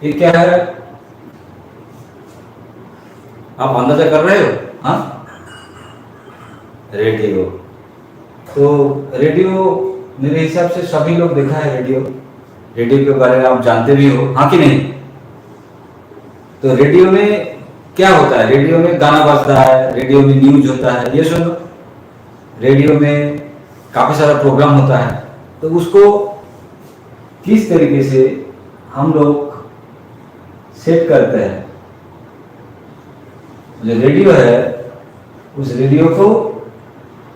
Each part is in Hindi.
ये क्या है? आप अंदाजा कर रहे हो? हाँ, रेडियो। तो रेडियो मेरे हिसाब से सभी लोग देखा है रेडियो। रेडियो के बारे में आप जानते भी हो, हाँ कि नहीं? तो रेडियो में क्या होता है? रेडियो में गाना बजता है, रेडियो में न्यूज होता है, ये सुनो। रेडियो में काफी सारा प्रोग्राम होता है। तो उसको किस तरीके से हम लोग सेट करते हैं? जो रेडियो है, उस रेडियो को,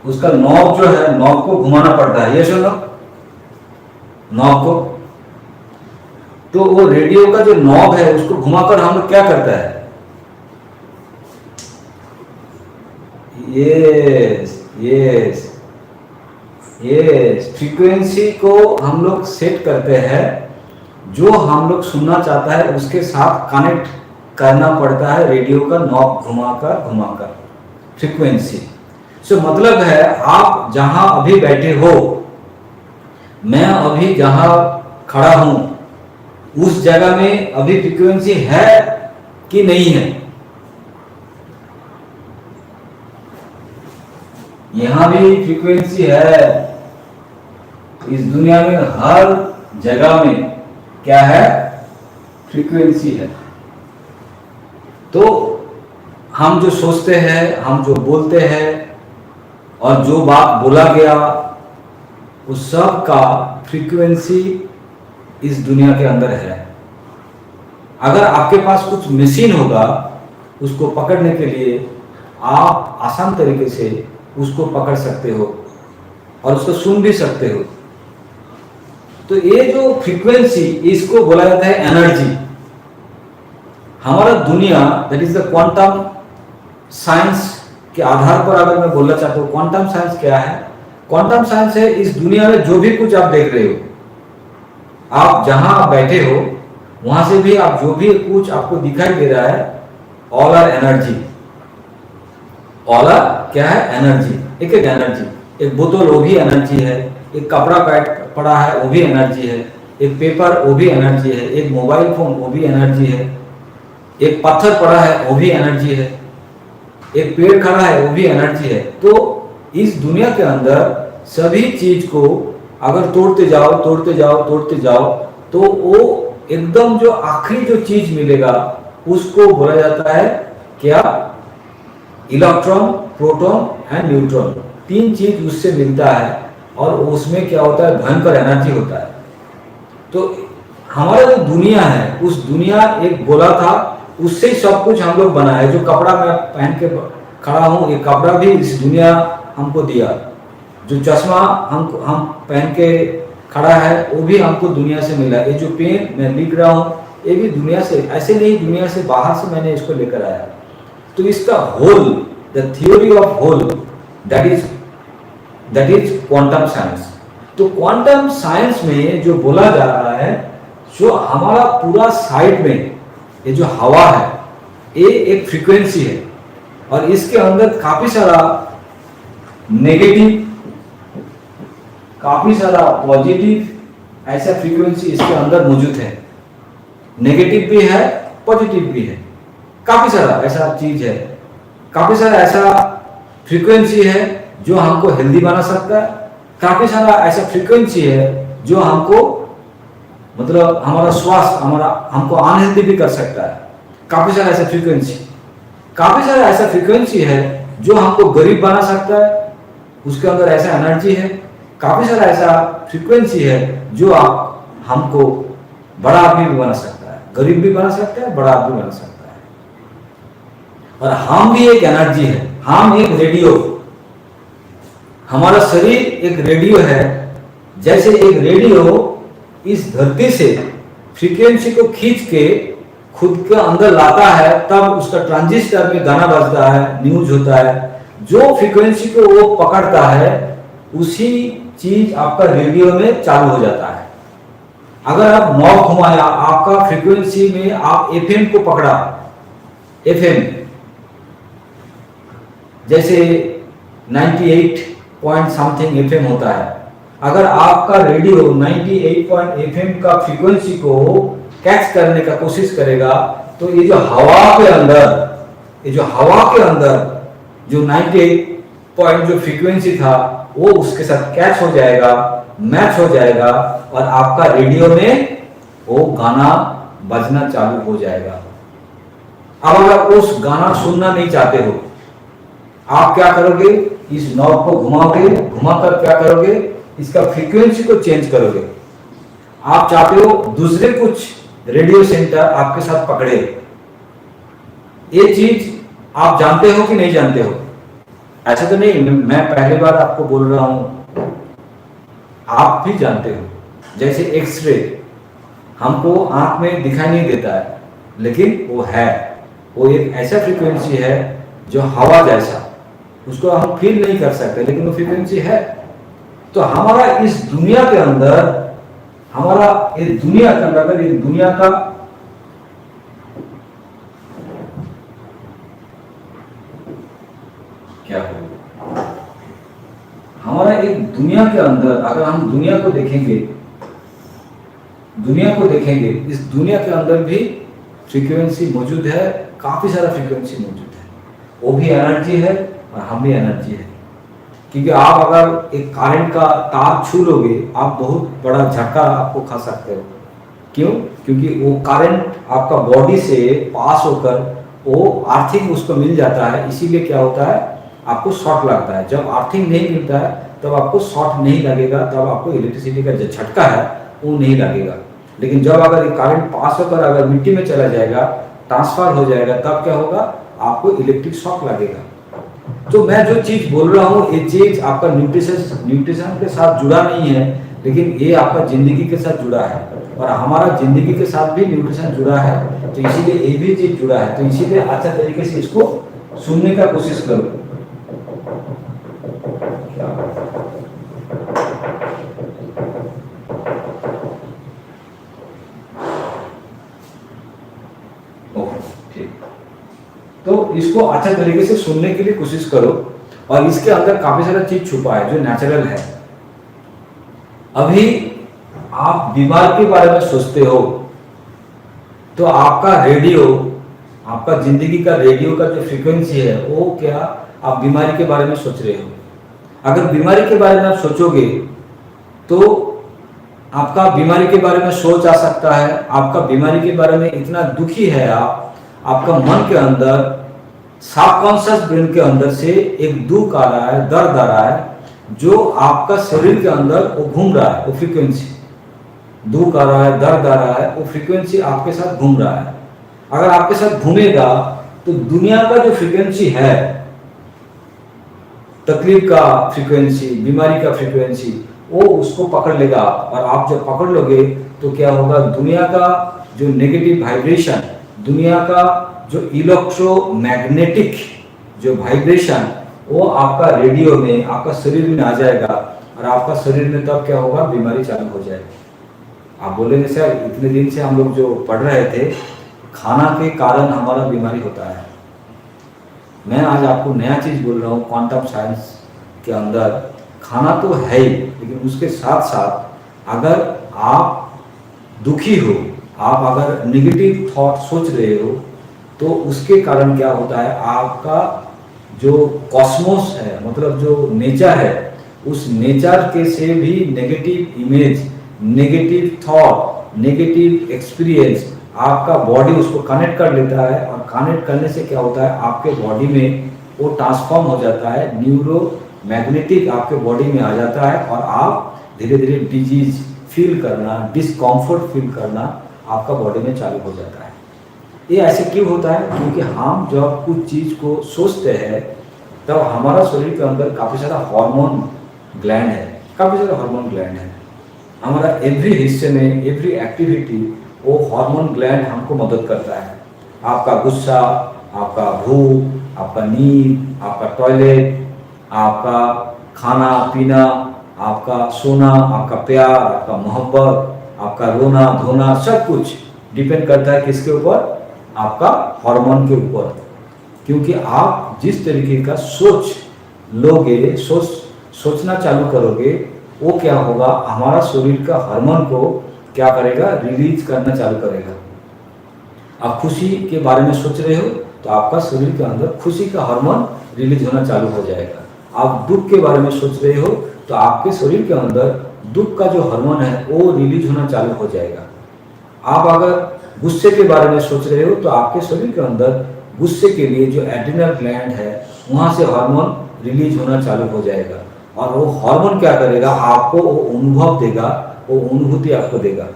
उसका नॉब जो है, नॉब को घुमाना पड़ता है, ये सुनो, नॉब को। तो वो रेडियो का जो नॉब है उसको घुमाकर हम लोग क्या करता है? यस यस यस, फ्रीक्वेंसी को हम लोग सेट करते हैं। जो हम लोग सुनना चाहता है उसके साथ कनेक्ट करना पड़ता है, रेडियो का नॉब घुमाकर घुमाकर फ्रीक्वेंसी। सो मतलब है, आप जहां अभी बैठे हो, मैं अभी जहां खड़ा हूं, उस जगह में अभी फ्रीक्वेंसी है कि नहीं है? यहां भी फ्रीक्वेंसी है। इस दुनिया में हर जगह में क्या है? फ्रीक्वेंसी है। तो हम जो सोचते हैं, हम जो बोलते हैं, और जो बात बोला गया, उस सब का फ्रीक्वेंसी इस दुनिया के अंदर है। अगर आपके पास कुछ मशीन होगा, उसको पकड़ने के लिए आप आसान तरीके से उसको पकड़ सकते हो और उसको सुन भी सकते हो। तो ये जो फ्रीक्वेंसी, इसको बोला जाता है एनर्जी। हमारा दुनिया, that is the quantum science के आधार पर अगर मैं बोलना चाहता हूँ, क्वांटम साइंस क्या है? क्वांटम साइंस है इस दुनिया में जो भी कुछ आप देख रहे हो, आप जहां आप बैठे हो, वहां से भी आप जो भी कुछ आपको दिखाई दे रहा है, all are energy. All are क्या है? एनर्जी। एक एक एनर्जी। एक बोतल, वो भी एनर्जी है। एक कपड़ा पड़ा है, वो भी एनर्जी है। एक पेपर, वो भी एनर्जी है। एक मोबाइल फोन, वो भी एनर्जी है। एक पत्थर पड़ा है, वो भी एनर्जी है। एक पेड़ खड़ा है, वो भी एनर्जी है। तो इस दुनिया के अंदर सभी चीज को अगर तोड़ते जाओ तोड़ते जाओ तोड़ते जाओ, तो वो एकदम जो आखिरी जो चीज मिलेगा, उसको बोला जाता है क्या? Electron, proton and neutron. तीन चीज उससे मिलता है, और उसमें क्या होता है? भयंकर एनर्जी होता है। तो हमारा जो दुनिया है, उस दुनिया एक गोला था, उससे ही सब कुछ हम लोग बना है। जो कपड़ा मैं पहन के खड़ा हूँ, ये कपड़ा भी इस दुनिया हमको दिया। जो चश्मा हम पहन के खड़ा है, वो भी हमको दुनिया से मिला। ये जो पेन मैं लिख रहा हूँ, ये भी दुनिया से, ऐसे नहीं दुनिया से बाहर से मैंने इसको लेकर आया। तो इसका whole, the theory of whole, that is quantum science. तो क्वांटम साइंस में जो बोला जा रहा है, जो हमारा पूरा साइड में ये जो हवा है, ये एक फ्रीक्वेंसी है, और इसके अंदर काफी सारा नेगेटिव, काफी सारा पॉजिटिव, ऐसा फ्रीक्वेंसी इसके अंदर मौजूद है। नेगेटिव भी है, पॉजिटिव भी है। काफी सारा ऐसा चीज है, काफी सारा ऐसा फ्रीक्वेंसी है जो हमको हेल्दी बना सकता है। काफी सारा ऐसा फ्रीक्वेंसी है जो हमको, मतलब हमारा स्वास्थ्य, हमको अनहेल्दी भी कर सकता है। काफी सारा ऐसा फ्रीक्वेंसी है जो हमको गरीब बना सकता है, उसके अंदर ऐसा एनर्जी है। काफी सारा ऐसा फ्रीक्वेंसी है जो हमको बड़ा आदमी भी बना सकता है, गरीब भी बना सकता है, बड़ा आदमी बना सकता है। और हम भी एक एनर्जी है, हम एक रेडियो, हमारा शरीर एक रेडियो है। जैसे एक रेडियो इस धरती से फ्रीक्वेंसी को खींच के खुद के अंदर लाता है, तब उसका ट्रांजिस्टर में गाना बजता है, न्यूज होता है। जो फ्रीक्वेंसी को वो पकड़ता है, उसी चीज आपका रेडियो में चालू हो जाता है। अगर आप नॉब घुमाया, आपका फ्रीक्वेंसी में आप एफएम को पकड़ा, एफएम जैसे 98 पॉइंट समथिंग एफएम होता है। अगर आपका रेडियो 98 पॉइंट एफएम का फ्रीक्वेंसी को कैच करने का कोशिश करेगा तो ये जो हवा के अंदर जो 90 पॉइंट जो फ्रीक्वेंसी था वो उसके साथ कैच हो जाएगा, मैच हो जाएगा और आपका रेडियो में वो गाना बजना चालू हो जाएगा। अब अगर उस गाना सुनना नहीं चाहते हो, आप क्या करोगे? इस नॉब को घुमाओगे, घुमाकर क्या करोगे? इसका फ्रीक्वेंसी को चेंज करोगे। आप चाहते हो दूसरे कुछ रेडियो सेंटर आपके साथ पकड़े। ये चीज आप जानते हो कि नहीं जानते हो? ऐसा तो नहीं मैं पहली बार आपको बोल रहा हूं, आप भी जानते हो। जैसे एक्सरे हमको आंख में दिखाई नहीं देता है, लेकिन वो है, वो एक ऐसा फ्रीक्वेंसी है जो हवा जैसा, उसको हम फील नहीं कर सकते, लेकिन वो फ्रीक्वेंसी है। तो हमारा इस दुनिया के अंदर, इस दुनिया का क्या होगा? हमारा एक दुनिया के अंदर, अगर हम दुनिया को देखेंगे, इस दुनिया के अंदर भी फ्रीक्वेंसी मौजूद है, काफी सारा फ्रीक्वेंसी मौजूद है। वो भी एनर्जी है और हम भी एनर्जी है। क्योंकि आप अगर एक करंट का तार छू लोगे, आप बहुत बड़ा झटका आपको खा सकते हो। क्यों? क्योंकि वो करंट आपका बॉडी से पास होकर वो अर्थिंग उसको मिल जाता है, इसीलिए क्या होता है? आपको शॉर्ट लगता है। जब अर्थिंग नहीं मिलता है तब आपको शॉर्ट नहीं लगेगा, तब आपको इलेक्ट्रिसिटी का जो झटका है वो नहीं लगेगा। लेकिन जब अगर करंट पास होकर अगर मिट्टी में चला जाएगा, ट्रांसफर हो जाएगा, तब क्या होगा? आपको इलेक्ट्रिक शॉक लगेगा। तो मैं जो चीज बोल रहा हूँ, ये चीज आपका न्यूट्रिशन के साथ जुड़ा नहीं है, लेकिन ये आपका जिंदगी के साथ जुड़ा है और हमारा जिंदगी के साथ भी न्यूट्रिशन जुड़ा है। तो इसीलिए ये भी चीज जुड़ा है। तो इसीलिए अच्छा तरीके से इसको सुनने का कोशिश करो। तो इसको अच्छा तरीके से सुनने के लिए कोशिश करो और इसके अंदर काफी सारा चीज छुपा है जो नेचुरल है। अभी आप बीमार के बारे में सोचते हो तो आपका रेडियो, आपका जिंदगी का रेडियो का जो फ्रीक्वेंसी है वो क्या आप बीमारी के बारे में सोच रहे हो? अगर बीमारी के बारे में आप सोचोगे तो आपका बीमारी के बारे में सोच आ सकता है। आपका बीमारी के बारे में इतना दुखी है आपका मन के अंदर, सबकॉन्शियस ब्रेन के अंदर से एक दुख आ रहा है, दर्द आ रहा है, जो आपका शरीर के अंदर वो घूम रहा है। वो फ्रीक्वेंसी, दुख आ रहा है, दर्द आ रहा है, वो फ्रीक्वेंसी आपके साथ घूम रहा है। अगर आपके साथ घूमेगा तो दुनिया का जो फ्रीक्वेंसी है, तकलीफ का फ्रीक्वेंसी, बीमारी का फ्रीक्वेंसी, वो उसको पकड़ लेगा। और आप जब पकड़ लोगे तो क्या होगा? दुनिया का जो नेगेटिव वाइब्रेशन, दुनिया का जो इलेक्ट्रोमैग्नेटिक जो वाइब्रेशन, वो आपका रेडियो में, आपका शरीर में आ जाएगा और आपका शरीर में तब क्या होगा? बीमारी चालू हो जाएगी। आप बोलेंगे सर इतने दिन से हम लोग जो पढ़ रहे थे, खाना के कारण हमारा बीमारी होता है। मैं आज आपको नया चीज बोल रहा हूँ। क्वांटम साइंस के अंदर खाना तो है ही, लेकिन उसके साथ साथ अगर आप दुखी हो, आप अगर निगेटिव थॉट सोच रहे हो, तो उसके कारण क्या होता है? आपका जो कॉस्मोस है, मतलब जो नेचर है, उस नेचर के से भी negative image, negative thought, negative experience आपका बॉडी उसको कनेक्ट कर लेता है। और कनेक्ट करने से क्या होता है? आपके बॉडी में वो ट्रांसफॉर्म हो जाता है, न्यूरो मैग्नेटिक आपके बॉडी में आ जाता है और आप धीरे धीरे डिजीज फील करना, डिस्कम्फर्ट फील करना आपका बॉडी में चालू हो जाता है। ये ऐसे क्यों होता है? क्योंकि हम जब कुछ चीज़ को सोचते हैं तब हमारा शरीर के अंदर काफ़ी सारा हार्मोन ग्लैंड है, काफ़ी सारा हार्मोन ग्लैंड है। हमारा एवरी हिस्से में, एवरी एक्टिविटी, वो हार्मोन ग्लैंड हमको मदद करता है। आपका गुस्सा, आपका भूख, आपका नींद, आपका टॉयलेट, आपका खाना पीना, आपका सोना, आपका प्यार, आपका मोहब्बत, आपका रोना धोना, सब कुछ डिपेंड करता है किसके ऊपर? आपका हार्मोन के ऊपर। क्योंकि आप जिस तरीके का सोच लोगे, सोचना चालू करोगे, वो क्या होगा? हमारा शरीर का हार्मोन को क्या करेगा, रिलीज करना चालू करेगा। आप खुशी के बारे में सोच रहे हो तो आपका शरीर के अंदर खुशी का हार्मोन रिलीज होना चालू हो जाएगा। आप दुख के बारे में सोच रहे हो तो आपके शरीर के अंदर दुख का जो हार्मोन है वो रिलीज होना चालू हो जाएगा। आप अगर गुस्से के बारे में सोच रहे हो तो आपके शरीर के अंदर गुस्से के लिए जो एड्रिनल ग्लैंड है वहाँ से हार्मोन रिलीज होना चालू हो जाएगा। और वो हार्मोन क्या करेगा, आपको वो अनुभव देगा, वो अनुभूति आपको देगा।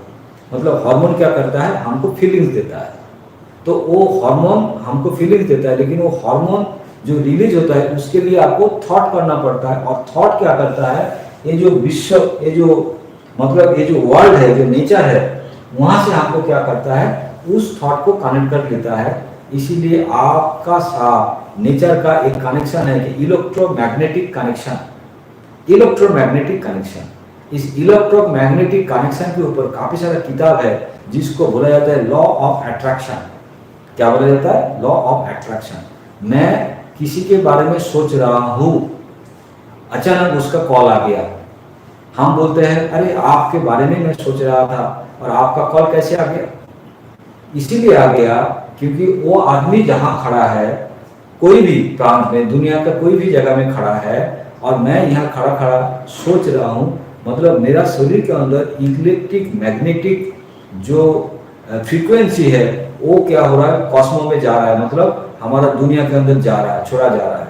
मतलब हार्मोन क्या करता है, हमको फीलिंग्स देता है। तो वो हार्मोन हमको फीलिंग्स देता है, लेकिन वो हार्मोन जो रिलीज होता है उसके लिए आपको थॉट करना पड़ता है। और थॉट क्या करता है, ये जो विश्व, ये जो मतलब ये जो वर्ल्ड है, जो नेचर है, वहाँ से आपको क्या करता है, उस थॉट को कनेक्ट कर लेता है। इसीलिए आपका नेचर का एक कनेक्शन है कि इलेक्ट्रोमैग्नेटिक कनेक्शन। इलेक्ट्रोमैग्नेटिक कनेक्शन, इस इलेक्ट्रोमैग्नेटिक कनेक्शन के ऊपर काफी सारा किताब है जिसको बोला जाता है लॉ ऑफ अट्रैक्शन। क्या बोला जाता है, लॉ ऑफ अट्रैक्शन। मैं किसी के बारे में सोच रहा हूँ, अचानक उसका कॉल आ गया, हम बोलते हैं अरे आपके बारे में मैं सोच रहा था, और आपका कॉल कैसे आ गया? इसीलिए आ गया क्योंकि वो आदमी जहां खड़ा है, कोई भी प्रांत में, दुनिया का कोई भी जगह में खड़ा है, और मैं यहाँ खड़ा खड़ा सोच रहा हूँ, मतलब मेरा शरीर के अंदर इलेक्ट्रिक मैग्नेटिक जो फ्रीक्वेंसी है वो क्या हो रहा है, कॉस्मो में जा रहा है, मतलब हमारा दुनिया के अंदर जा रहा है, छोड़ा जा रहा है।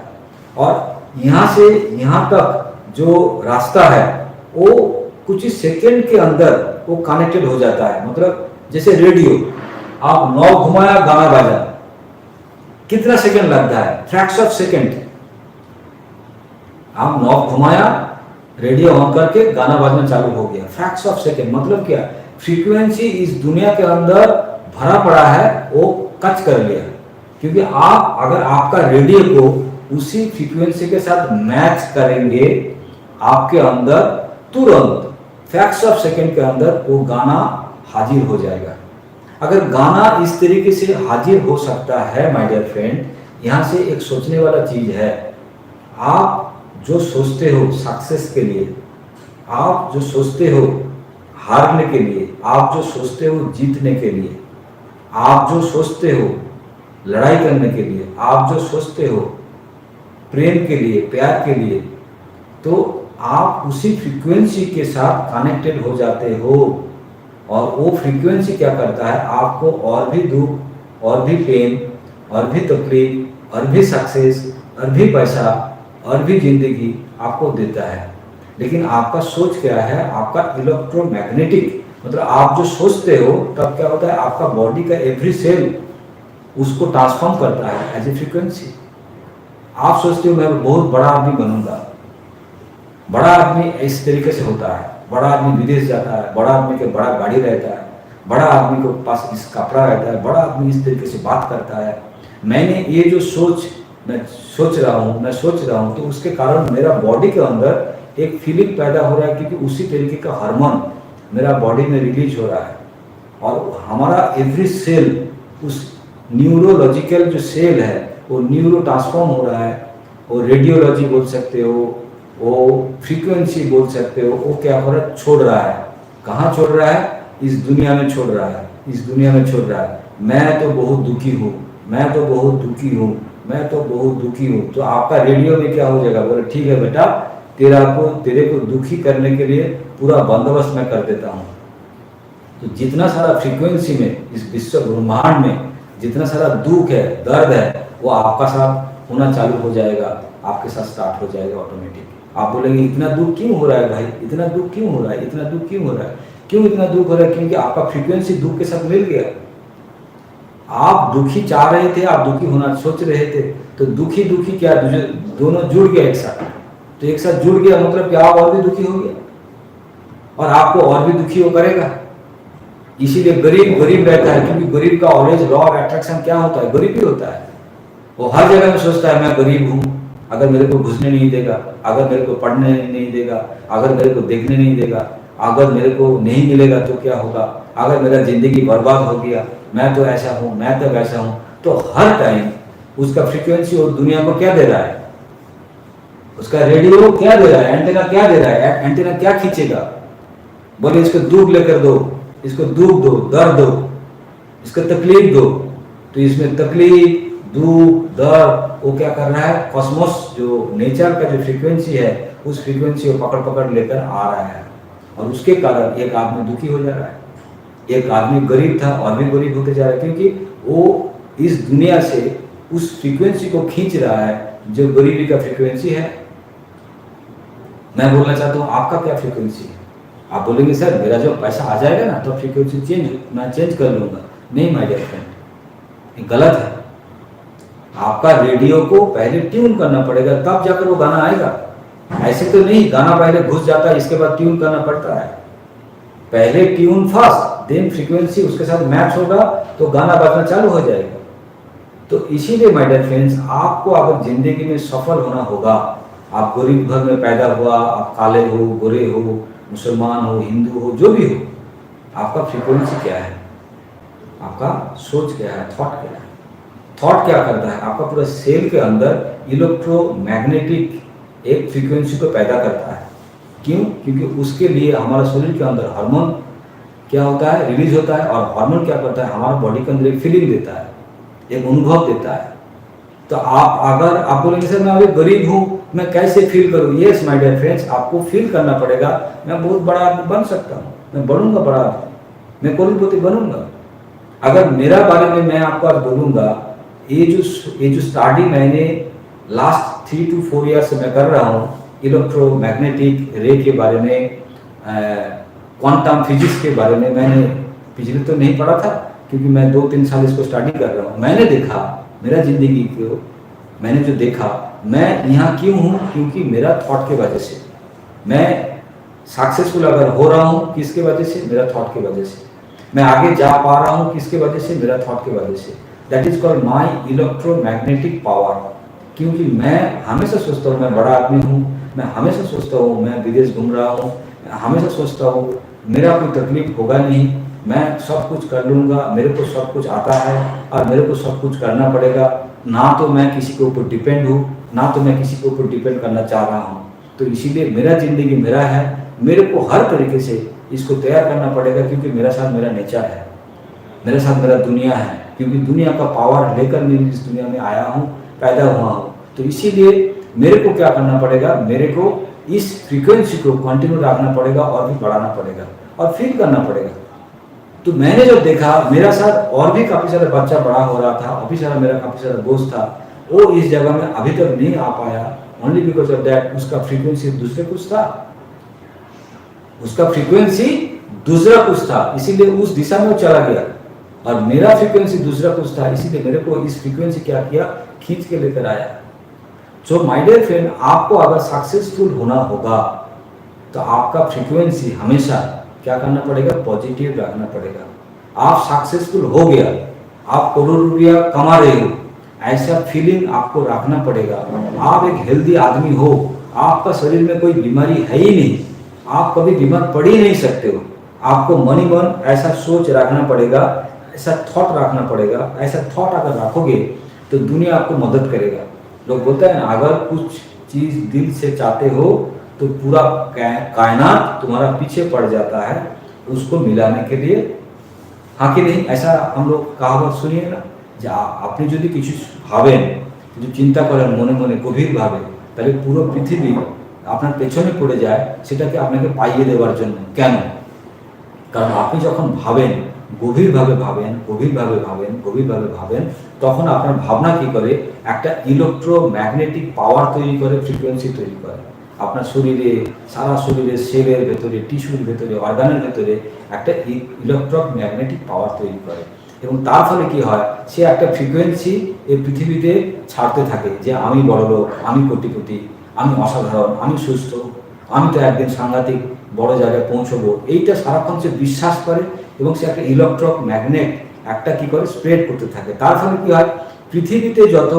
और यहाँ से यहाँ तक जो रास्ता है वो कुछ ही सेकंड के अंदर वो कनेक्टेड हो जाता है। मतलब जैसे रेडियो, आप नॉब घुमाया, गाना बाजा, कितना सेकंड लगता है, फ्रैक्शन ऑफ सेकंड। आप नॉब घुमाया, रेडियो ऑन करके गाना बजना चालू हो गया, फ्रैक्शन ऑफ सेकंड। मतलब क्या, फ्रीक्वेंसी इस दुनिया के अंदर भरा पड़ा है, वो कच कर लिया। क्योंकि आप अगर आपका रेडियो को उसी फ्रीक्वेंसी के साथ मैच करेंगे, आपके अंदर तुरंत फ्रैक्शन ऑफ सेकंड के अंदर वो गाना हाजिर हो जाएगा। अगर गाना इस तरीके से हाजिर हो सकता है माय डियर फ्रेंड, यहाँ से एक सोचने वाला चीज है, आप जो सोचते हो सक्सेस के लिए, आप जो सोचते हो हारने के लिए, आप जो सोचते हो जीतने के लिए, आप जो सोचते हो लड़ाई करने के लिए, आप जो सोचते हो प्रेम के लिए, प्यार के लिए, तो आप उसी फ्रीक्वेंसी के साथ कनेक्टेड हो जाते हो। और वो फ्रीक्वेंसी क्या करता है, आपको और भी दुख, और भी पेन, और भी तकलीफ, और भी सक्सेस, और भी पैसा, और भी जिंदगी आपको देता है। लेकिन आपका सोच क्या है, आपका इलेक्ट्रोमैग्नेटिक, मतलब आप जो सोचते हो तब क्या होता है, आपका बॉडी का एवरी सेल उसको ट्रांसफॉर्म करता है एज ए फ्रीक्वेंसी। आप सोचते हो मैं बहुत बड़ा आदमी बनूंगा, बड़ा आदमी इस तरीके से होता है, बड़ा आदमी विदेश जाता है, बड़ा आदमी के बड़ा गाड़ी रहता है, बड़ा आदमी के पास इस कपड़ा रहता है, बड़ा आदमी इस तरीके से बात करता है। मैंने ये जो सोच मैं सोच रहा हूँ तो उसके कारण मेरा बॉडी के अंदर एक फीलिंग पैदा हो रहा है, क्योंकि उसी तरीके का हार्मोन मेरा बॉडी में रिलीज हो रहा है। और हमारा एवरी सेल, उस न्यूरोलॉजिकल जो सेल है वो न्यूरो ट्रांसफॉर्म हो रहा है, वो रेडियोलॉजी बोल सकते हो, वो फ्रीक्वेंसी बोल सकते हो, वो क्या हो रहा है, छोड़ रहा है। कहाँ छोड़ रहा है, इस दुनिया में छोड़ रहा है, इस दुनिया में छोड़ रहा है। मैं तो बहुत दुखी हूँ, मैं तो बहुत दुखी हूँ, मैं तो बहुत दुखी हूँ। तो आपका रेडियो में क्या हो जाएगा, बोले ठीक है बेटा, तेरे को दुखी करने के लिए पूरा बंदोबस्त मैं कर देता हूँ। तो जितना सारा फ्रीक्वेंसी में, इस विश्व ब्रह्मांड में जितना सारा दुख है, दर्द है, वो आपका साथ होना चालू हो जाएगा, आपके साथ स्टार्ट हो जाएगा ऑटोमेटिक। आप बोलेंगे इतना दुख क्यों हो रहा है भाई, इतना दुख क्यों हो रहा है, इतना दुख क्यों हो रहा है, क्यों इतना दुख हो रहा है? क्योंकि आपका फ्रीक्वेंसी दुख के साथ मिल गया। आप दुखी चाह रहे थे, आप दुखी होना सोच रहे थे, तो दुखी दुखी क्या दोनों जुड़ गया एक साथ। तो एक साथ जुड़ गया मतलब कि आप और भी दुखी हो गया, और आपको और भी दुखी हो करेगा। इसीलिए गरीब गरीब रहता है, क्योंकि गरीब का ऑलवेज लॉ ऑफ अट्रैक्शन क्या होता है, गरीब ही होता है। वो हर जगह में सोचता है मैं गरीब हूँ, अगर मेरे को घुसने नहीं देगा, अगर मेरे को पढ़ने नहीं देगा, अगर मेरे को देखने नहीं देगा, अगर मेरे को नहीं मिलेगा तो क्या होगा, अगर मेरा जिंदगी बर्बाद हो गया, मैं तो ऐसा हूँ, मैं तो वैसा हूँ। तो हर टाइम उसका फ्रीक्वेंसी और दुनिया को क्या दे रहा है, उसका रेडियो क्या दे रहा है, एंटेना क्या दे रहा है, एंटेना क्या खींचेगा, बोले इसको दूर लेकर दो, इसको दुख दो, दर्द दो, इसको तकलीफ दो, तो इसमें तकलीफ, दुख, दर्द, वो क्या कर रहा है, कॉस्मोस जो नेचर का जो फ्रीक्वेंसी है उस फ्रीक्वेंसी को पकड़ पकड़ लेकर आ रहा है, और उसके कारण एक आदमी दुखी हो जा रहा है, एक आदमी गरीब था और भी गरीब होते जा रहा है, क्योंकि वो इस दुनिया से उस फ्रीक्वेंसी को खींच रहा है जो गरीबी का फ्रीक्वेंसी है। मैं बोलना चाहता हूँ आपका क्या फ्रीक्वेंसी है? आप बोलेंगे सर मेरा जो पैसा आ जाएगा ना तो फ्रीक्वेंसी मैं चेंज कर लूंगा। नहीं माय डियर फ्रेंड, ये गलत है। आपका रेडियो को पहले ट्यून करना पड़ेगा, तब जाकर वो गाना आएगा। ऐसे तो नहीं गाना पहले घुस जाता है इसके बाद ट्यून करना पड़ता है। पहले ट्यून फर्स्ट, देन फ्रीक्वेंसी उसके साथ मैच होगा तो गाना बजना चालू हो जाएगा। तो इसीलिए माय डियर फ्रेंड्स, आपको अगर जिंदगी में सफल होना होगा, आप गरीब घर में पैदा हुआ, आप काले हो, गोरे हो, मुसलमान हो, हिंदू हो, जो भी हो, आपका फ्रीक्वेंसी क्या है, आपका सोच क्या है, थॉट क्या है। थॉट क्या करता है, आपका पूरा सेल के अंदर इलेक्ट्रोमैग्नेटिक एक फ्रीक्वेंसी को पैदा करता है। क्यों? क्योंकि उसके लिए हमारा शरीर के अंदर हार्मोन क्या होता है, रिलीज होता है, और हार्मोन क्या करता है, हमारा बॉडी के अंदर एक फीलिंग देता है, एक अनुभव देता है। तो आप बोलेंगे सर मैं अभी गरीब हूँ, मैं कैसे फील करूँ? यस माय डियर फ्रेंड्स, आपको फील करना पड़ेगा मैं बहुत बड़ा आदमी बन सकता हूँ, मैं बनूंगा बड़ा आदमी, मैं करोड़पति बनूंगा। अगर मेरा बारे में मैं आपको आज बोलूंगा, ये जो स्टडी मैंने लास्ट 3 to 4 ईयर से मैं कर रहा हूँ, इलेक्ट्रोमैग्नेटिक रे के बारे में, क्वांटम फिजिक्स के बारे में, मैंने पिछले तो नहीं पढ़ा था क्योंकि मैं 2-3 साल इसको स्टडी कर रहा हूँ। मैंने देखा, मेरा जिंदगी को मैंने जो देखा, मैं यहाँ क्यों हूँ, क्योंकि मेरा थॉट के वजह से। मैं सक्सेसफुल अगर हो रहा हूँ किसके वजह से, मेरा थॉट के वजह से। मैं आगे जा पा रहा हूँ किसके वजह से, मेरा थॉट के वजह से। That is called my electromagnetic power. क्योंकि मैं हमेशा सोचता हूँ मैं बड़ा आदमी हूँ, मैं हमेशा सोचता हूँ मैं विदेश घूम रहा हूँ, मैं हमेशा सोचता हूँ मेरा कोई तकलीफ होगा नहीं, मैं सब कुछ कर लूँगा, मेरे को सब कुछ आता है और मेरे को सब कुछ करना पड़ेगा। ना तो मैं किसी के ऊपर डिपेंड हूँ, ना तो मैं किसी के ऊपर डिपेंड करना चाह रहा हूँ। तो इसीलिए मेरा जिंदगी मेरा है, मेरे को हर तरीके से इसको तैयार करना पड़ेगा, क्योंकि मेरा साथ मेरा नेचर है, मेरे साथ मेरा दुनिया है, क्योंकि दुनिया का पावर लेकर मैं इस दुनिया में आया हूँ, पैदा हुआ हूँ। तो इसीलिए मेरे को क्या करना पड़ेगा, मेरे को इस फ्रीक्वेंसी को कंटिन्यू रखना पड़ेगा और भी बढ़ाना पड़ेगा और फील करना पड़ेगा। तो मैंने जो देखा, मेरा साथ और भी काफ़ी सारा बच्चा बड़ा हो रहा था, अभी सारा मेरा काफ़ी सारा दोस्त था, वो इस जगह में अभी तक नहीं आ पाया, ओनली बिकॉज ऑफ दैट उसका फ्रीक्वेंसी दूसरे कुछ था, उसका फ्रीक्वेंसी दूसरा कुछ था, इसीलिए उस दिशा में वो चला गया। और मेरा फ्रीक्वेंसी दूसरा कुछ था, इसीलिए मेरे को इस फ्रीक्वेंसी क्या किया, खींच के लेकर आया। सो माय डियर फ्रेंड, आपको अगर सक्सेसफुल होना होगा तो आपका फ्रीक्वेंसी हमेशा क्या करना पड़ेगा, पॉजिटिव रखना पड़ेगा। आप सक्सेसफुल हो गया, आप करोड़ रुपया कमा रहे हो, ऐसा फीलिंग आपको रखना पड़ेगा। आप एक हेल्दी आदमी हो, आपका शरीर में कोई बीमारी है ही नहीं, आप कभी बीमार पड़ ही नहीं सकते हो। आपको मनी मन ऐसा सोच रखना पड़ेगा, ऐसा थॉट रखना पड़ेगा। ऐसा थॉट अगर रखोगे तो दुनिया आपको मदद करेगा। लोग बोलते हैं ना, अगर कुछ चीज़ दिल से चाहते हो तो पूरा कायनात तुम्हारा पीछे पड़ जाता है उसको मिलाने के लिए। हाँ कि नहीं? ऐसा हम लोग कहावत सुनिए ना, যে আপনি যদি কিছু ভাবেন, কিছু চিন্তা করেন মনে মনে গভীরভাবে, তাহলে পুরো পৃথিবী আপনার পেছনে পড়ে যায় সেটাকে আপনাকে পাইয়ে দেওয়ার জন্য। কেন? কারণ আপনি যখন ভাবেন, গভীরভাবে ভাবেন, গভীরভাবে ভাবেন, গভীরভাবে ভাবেন, তখন আপনার ভাবনা কি করে, একটা ইলেকট্রোম্যাগনেটিক পাওয়ার তৈরি করে, ফ্রিকোয়েন্সি তৈরি করে। আপনার শরীরে, সারা শরীরে, সেলের ভেতরে, টিস্যুর ভেতরে, অর্গানের ভেতরে একটা ইলেকট্রোম্যাগনেটিক পাওয়ার তৈরি করে। এবং তার ফলে কি হয়, সে একটা ফ্রিকোয়েন্সি এই পৃথিবীতে ছাড়তে থাকে যে আমি বড়লোক, আমি কোটিপতি, আমি অসাধারণ, আমি সুস্থ, আমি তো একদিন সাংঘাতিক বড় জায়গায় পৌঁছবো। এইটা সারাক্ষণ সে বিশ্বাস করে এবং সে একটা ইলেকট্রোম্যাগনেট একটা কি করে স্প্রেড করতে থাকে। তার ফলে কি হয়, পৃথিবীতে যত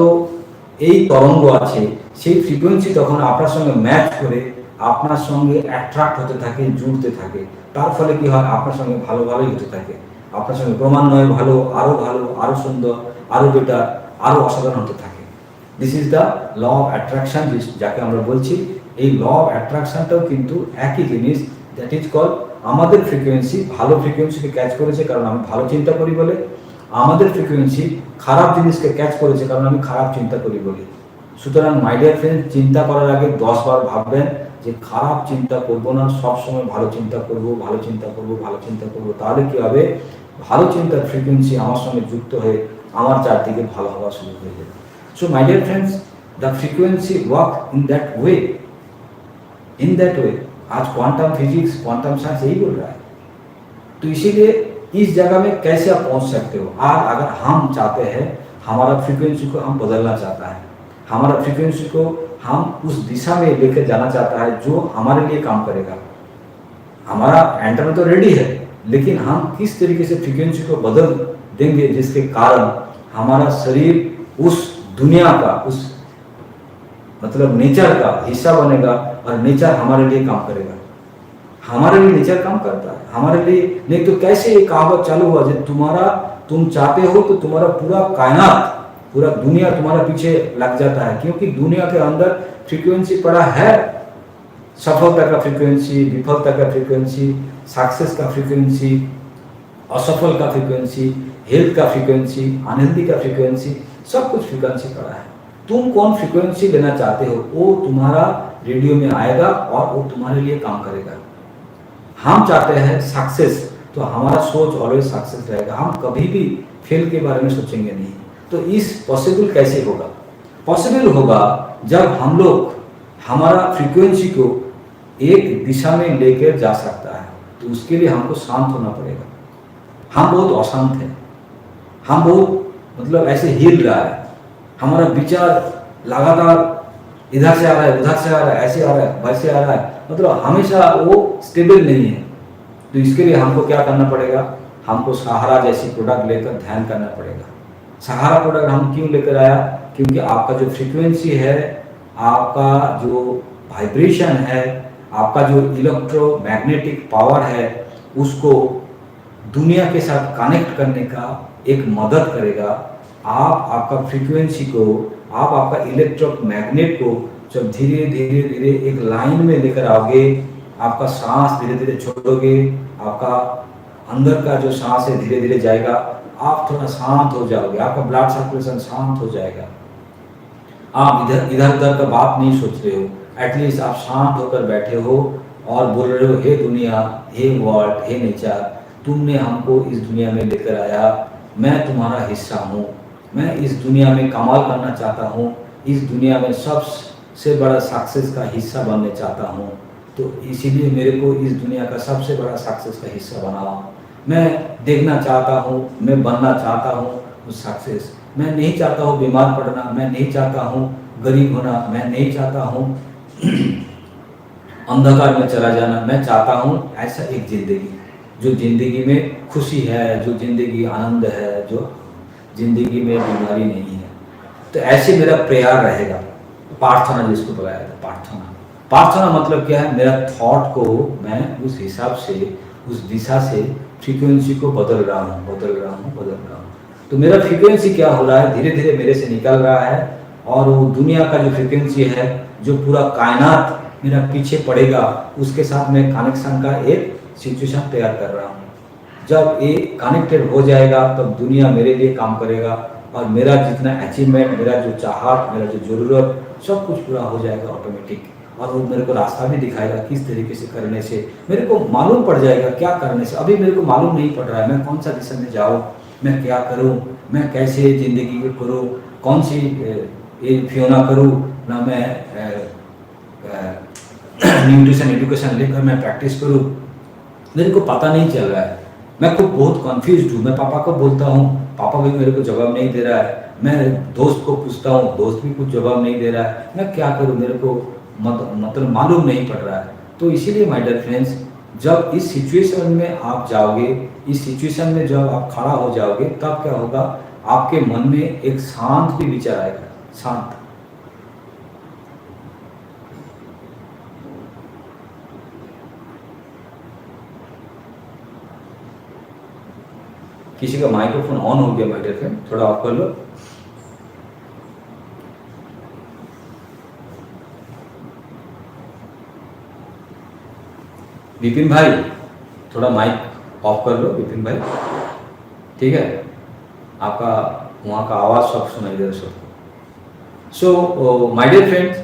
এই তরঙ্গ আছে সেই ফ্রিকোয়েন্সি তখন আপনার সঙ্গে ম্যাচ করে আপনার সঙ্গে অ্যাট্রাক্ট হতে থাকে, জুড়তে থাকে। তার ফলে কি হয়, আপনার সঙ্গে ভালো ভালোই হতে থাকে, আপনার সঙ্গে ক্রমান্বয়ে ভালো, আরো সুন্দর, আরো বেটার, আরো অসাধারণ হতে থাকে। This is the law of attraction, যাকে আমরা বলছি। এই ল অফ অ্যাট্রাকশনটাও কিন্তু একই জিনিস, দ্যাট ইজ কল আমাদের ফ্রিকোয়েন্সি ভালো ফ্রিকোয়েন্সিকে ক্যাচ করেছে কারণ আমি ভালো চিন্তা করি বলে, আমাদের ফ্রিকোয়েন্সি খারাপ জিনিসকে ক্যাচ করেছে কারণ আমি খারাপ চিন্তা করি বলে। সুতরাং মাই ডিয়ার ফ্রেন্ড, চিন্তা করার আগে 10 বার ভাববেন যে খারাপ চিন্তা করব না, সবসময় ভালো চিন্তা করব, ভালো চিন্তা করব, ভালো চিন্তা করব। তাহলে কি হবে, ভালো চিন্তার ফ্রিকোয়েন্সি আমার সঙ্গে যুক্ত হয়ে আমার চারদিকে ভালো হওয়া শুরু হয়ে যাবে। So my dear friends, the frequency work in that way, आज क्वांटम फिजिक्स, क्वांटम साइंस यही बोल रहा है। तो इसीलिए इस जगह में कैसे आप पहुंच सकते हो। और अगर हम चाहते हैं, हमारा फ्रीक्वेंसी को हम बदलना चाहता है, हमारा फ्रीक्वेंसी को हम उस दिशा में लेकर जाना चाहता है जो हमारे लिए काम करेगा। हमारा एंटेना तो रेडी है, लेकिन हम किस तरीके से फ्रीक्वेंसी को बदल देंगे जिसके कारण हमारा शरीर उस दुनिया का, उस मतलब नेचर का हिस्सा बनेगा और नेचर हमारे लिए काम करेगा। हमारे लिए नेचर काम करता है, हमारे लिए नहीं तो कैसे ये कहावत चालू हुआ जो तुम चाहते हो तो तुम्हारा पूरा कायनात, पूरा दुनिया तुम्हारा पीछे लग जाता है, क्योंकि दुनिया के अंदर फ्रीक्वेंसी पड़ा है। सफलता का फ्रीक्वेंसी, विफलता का फ्रीक्वेंसी, सक्सेस का फ्रीक्वेंसी, असफल का फ्रीक्वेंसी, हेल्थ का फ्रीक्वेंसी, अनहेल्दी का फ्रीक्वेंसी, सब कुछ फ्रीक्वेंसी पड़ा है। तुम कौन फ्रीक्वेंसी लेना चाहते हो वो तुम्हारा रेडियो में आएगा और वो तुम्हारे लिए काम करेगा। हम चाहते हैं सक्सेस, तो हमारा सोच ऑलवेज सक्सेस रहेगा, हम कभी भी फेल के बारे में सोचेंगे नहीं। तो इस पॉसिबल कैसे होगा, पॉसिबल होगा जब हम लोग हमारा फ्रीक्वेंसी को एक दिशा में लेकर जा सकता है। तो उसके लिए हमको शांत होना पड़ेगा। हम बहुत अशांत हैं, हम बहुत मतलब ऐसे हिल रहा है, हमारा विचार लगातार इधर से आ रहा है, उधर से आ रहा है, ऐसे आ रहा है, वैसे आ रहा है, मतलब हमेशा वो स्टेबल नहीं है। तो इसके लिए हमको क्या करना पड़ेगा, हमको सहारा जैसी प्रोडक्ट लेकर ध्यान करना पड़ेगा। सहारा प्रोडक्ट हम क्यों लेकर आया, क्योंकि आपका जो फ्रीक्वेंसी है, आपका जो वाइब्रेशन है, आपका जो इलेक्ट्रोमैग्नेटिक पावर है, उसको दुनिया के साथ कनेक्ट करने का एक मदद करेगा। आप आपका फ्रीक्वेंसी को, आप आपका इलेक्ट्रोमैग्नेट को जब धीरे धीरे धीरे एक लाइन में लेकर आओगे, आपका सांस धीरे धीरे छोड़ोगे, आपका अंदर का जो सांस है धीरे धीरे जाएगा, आप थोड़ा शांत हो जाओगे, आपका ब्लड सर्कुलेशन शांत हो जाएगा। आप इधर उधर का बात नहीं सोच रहे हो, एटलीस्ट आप शांत होकर बैठे हो और बोल रहे हो, हे दुनिया, हे वर्ल्ड, हे नेचर, तुमने हमको इस दुनिया में लेकर आया, मैं तुम्हारा हिस्सा हूँ, मैं इस दुनिया में कमाल करना चाहता हूँ, इस दुनिया में सबसे बड़ा सक्सेस का हिस्सा बनने चाहता हूँ। तो इसीलिए मेरे को इस दुनिया का सबसे बड़ा सक्सेस का हिस्सा बनाओ। मैं देखना चाहता हूँ, मैं बनना चाहता हूँ उस सक्सेस। मैं नहीं चाहता हूँ बीमार पड़ना, मैं नहीं चाहता हूँ गरीब होना, मैं नहीं चाहता हूँ अंधकार में चला जाना। मैं चाहता हूँ ऐसा एक ज़िंदगी, जो ज़िंदगी में खुशी है, जो ज़िंदगी आनंद है, जो ज़िंदगी में बीमारी नहीं है। तो ऐसे मेरा प्रेयर रहेगा, प्रार्थना जिसको बुलाया था, प्रार्थना। प्रार्थना मतलब क्या है, मेरा थॉट को मैं उस हिसाब से, उस दिशा से फ्रीक्वेंसी को बदल रहा हूँ। तो मेरा फ्रीक्वेंसी क्या हो रहा है, धीरे धीरे मेरे से निकल रहा है, और वो दुनिया का जो फ्रीक्वेंसी है, जो पूरा कायनात मेरा पीछे पड़ेगा, उसके साथ मैं कनेक्शन का एक सिचुएशन तैयार कर रहा हूँ। जब ये कनेक्टेड हो जाएगा तब दुनिया मेरे लिए काम करेगा, और मेरा जितना अचीवमेंट, मेरा जो चाहत, मेरा जो ज़रूरत, सब कुछ पूरा हो जाएगा ऑटोमेटिक। और वो मेरे को रास्ता भी दिखाएगा, किस तरीके से करने से मेरे को मालूम पड़ जाएगा, क्या करने से। अभी मेरे को मालूम नहीं पड़ रहा है, मैं कौन सा दिशा में जाऊँ, मैं क्या करूँ, मैं कैसे ज़िंदगी को करूँ, कौन सी ये फियोना करूँ ना, मैं न्यूट्रिशन एजुकेशन लेकर मैं प्रैक्टिस करूँ, मेरे को पता नहीं चल रहा है। मैं खुद बहुत कन्फ्यूज हूँ। मैं पापा को बोलता हूँ, पापा भी मेरे को जवाब नहीं दे रहा है। मैं दोस्त को पूछता हूँ, दोस्त भी कुछ जवाब नहीं दे रहा है। मैं क्या करूँ, मेरे को मतलब मालूम नहीं पड़ रहा है। तो इसीलिए माय डियर फ्रेंड्स, जब इस सिचुएशन में आप जाओगे, इस सिचुएशन में जब आप खड़ा हो जाओगे, तब क्या होगा, आपके मन में एक शांत भी विचार आएगा, शांत। किसी का माइक्रोफोन ऑन हो गया माय डियर फ्रेंड, थोड़ा ऑफ कर लो। विपिन भाई थोड़ा माइक ऑफ कर लो विपिन भाई, ठीक है, आपका वहाँ का आवाज़ सब सुनाई दे रहा सबको। सो माय डियर फ्रेंड्स,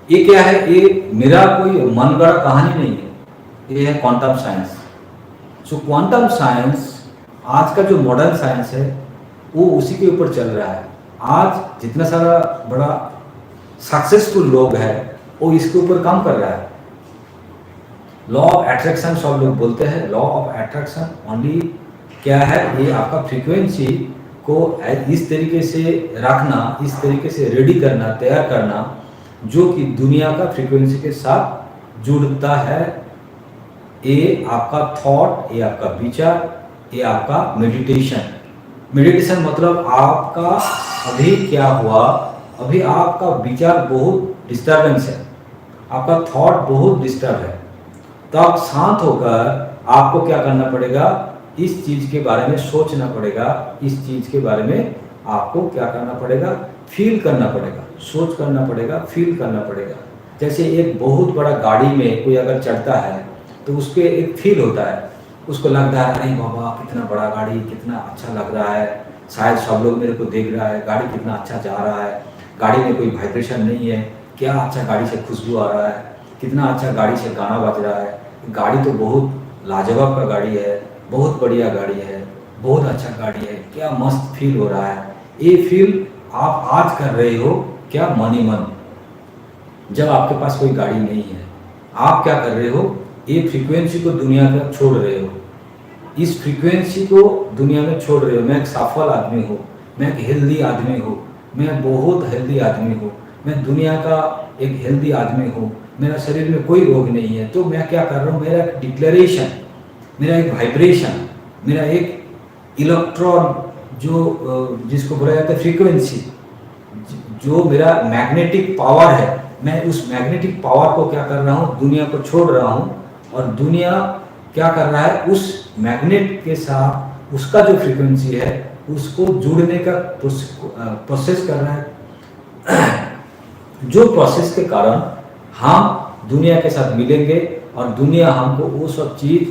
ये क्या है, ये मेरा कोई मन गढ़ा कहानी नहीं है, ये है क्वांटम साइंस। सो क्वांटम साइंस आज का जो मॉडर्न साइंस है वो उसी के ऊपर चल रहा है। आज जितना सारा बड़ा सक्सेसफुल लोग हैं वो इसके ऊपर काम कर रहा है। लॉ ऑफ अट्रैक्शन सब लोग बोलते हैं, लॉ ऑफ अट्रैक्शन ओनली क्या है, ये आपका फ्रीक्वेंसी को इस तरीके से रखना, इस तरीके से रेडी करना, तैयार करना जो कि दुनिया का फ्रीक्वेंसी के साथ जुड़ता है। ये आपका थॉट, ये आपका विचार, ये आपका मेडिटेशन। मेडिटेशन मतलब आपका अभी क्या हुआ, अभी आपका विचार बहुत डिस्टर्बेंस है, आपका थॉट बहुत डिस्टर्ब है, तो आप शांत होकर आपको क्या करना पड़ेगा, इस चीज़ के बारे में सोचना पड़ेगा, इस चीज़ के बारे में आपको क्या करना पड़ेगा, फील करना पड़ेगा, सोच करना पड़ेगा, फील करना पड़ेगा। जैसे एक बहुत बड़ा गाड़ी में कोई अगर चढ़ता है तो उसके एक फील होता है, उसको लगता है अरे बाबा कितना बड़ा गाड़ी, कितना अच्छा लग रहा है, शायद सब लोग मेरे को देख रहा है, गाड़ी कितना अच्छा जा रहा है, गाड़ी में कोई वाइब्रेशन नहीं है, क्या अच्छा गाड़ी से खुशबू आ रहा है, कितना अच्छा गाड़ी से गाना बज रहा है, गाड़ी तो बहुत लाजवाब का गाड़ी है, बहुत बढ़िया गाड़ी है, बहुत अच्छा गाड़ी है, क्या मस्त फील हो रहा है। ये फील आप आज कर रहे हो क्या, मन ही मन, जब आपके पास कोई गाड़ी नहीं है, आप क्या कर रहे हो, ये फ्रीक्वेंसी को दुनिया में छोड़ रहे हो, इस फ्रीक्वेंसी को दुनिया में छोड़ रहे हो। मैं एक सफल आदमी हूँ, मैं एक हेल्दी आदमी हूँ, मैं बहुत हेल्दी आदमी हूँ, मैं दुनिया का एक हेल्दी आदमी हूँ, मेरा शरीर में कोई रोग नहीं है, तो मैं क्या कर रहा हूँ, मेरा एक डिक्लेरेशन, मेरा एक वाइब्रेशन, मेरा एक इलेक्ट्रॉन जो जिसको बोला जाता है फ्रीक्वेंसी, जो मेरा मैग्नेटिक पावर है, मैं उस मैग्नेटिक पावर को क्या कर रहा हूँ, दुनिया को छोड़ रहा हूँ, और दुनिया क्या कर रहा है, उस मैग्नेट के साथ उसका जो फ्रीक्वेंसी है उसको जुड़ने का प्रोसेस कर रहा है, जो प्रोसेस के कारण हम दुनिया के साथ मिलेंगे और दुनिया हमको वो सब चीज़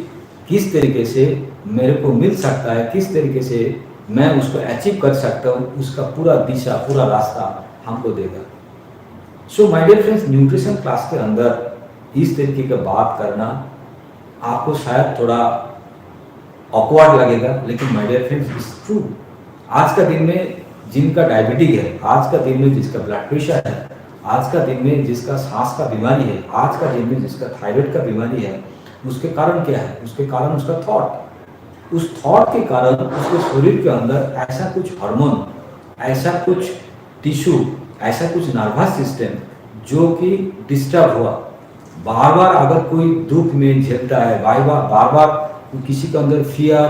किस तरीके से मेरे को मिल सकता है, किस तरीके से मैं उसको अचीव कर सकता हूँ, उसका पूरा दिशा, पूरा रास्ता हमको देगा। So my dear friends, nutrition class के अंदर इस तरीके का बात करना आपको शायद थोड़ा ऑकवर्ड लगेगा, लेकिन my dear friends it's true. आज का दिन में जिनका डायबिटीज है, आज का दिन में जिसका ब्लड प्रेशर है, आज का दिन में जिसका सांस का बीमारी है, आज का दिन में जिसका थायराइड का बीमारी है, उसके कारण क्या है, उसके कारण उसका थॉट, उस थॉट के कारण उसके शरीर के अंदर ऐसा कुछ हार्मोन, ऐसा कुछ टिश्यू, ऐसा कुछ नर्वस सिस्टम जो कि डिस्टर्ब हुआ। बार बार अगर कोई दुख में झेलता है, बार बार किसी के अंदर फियर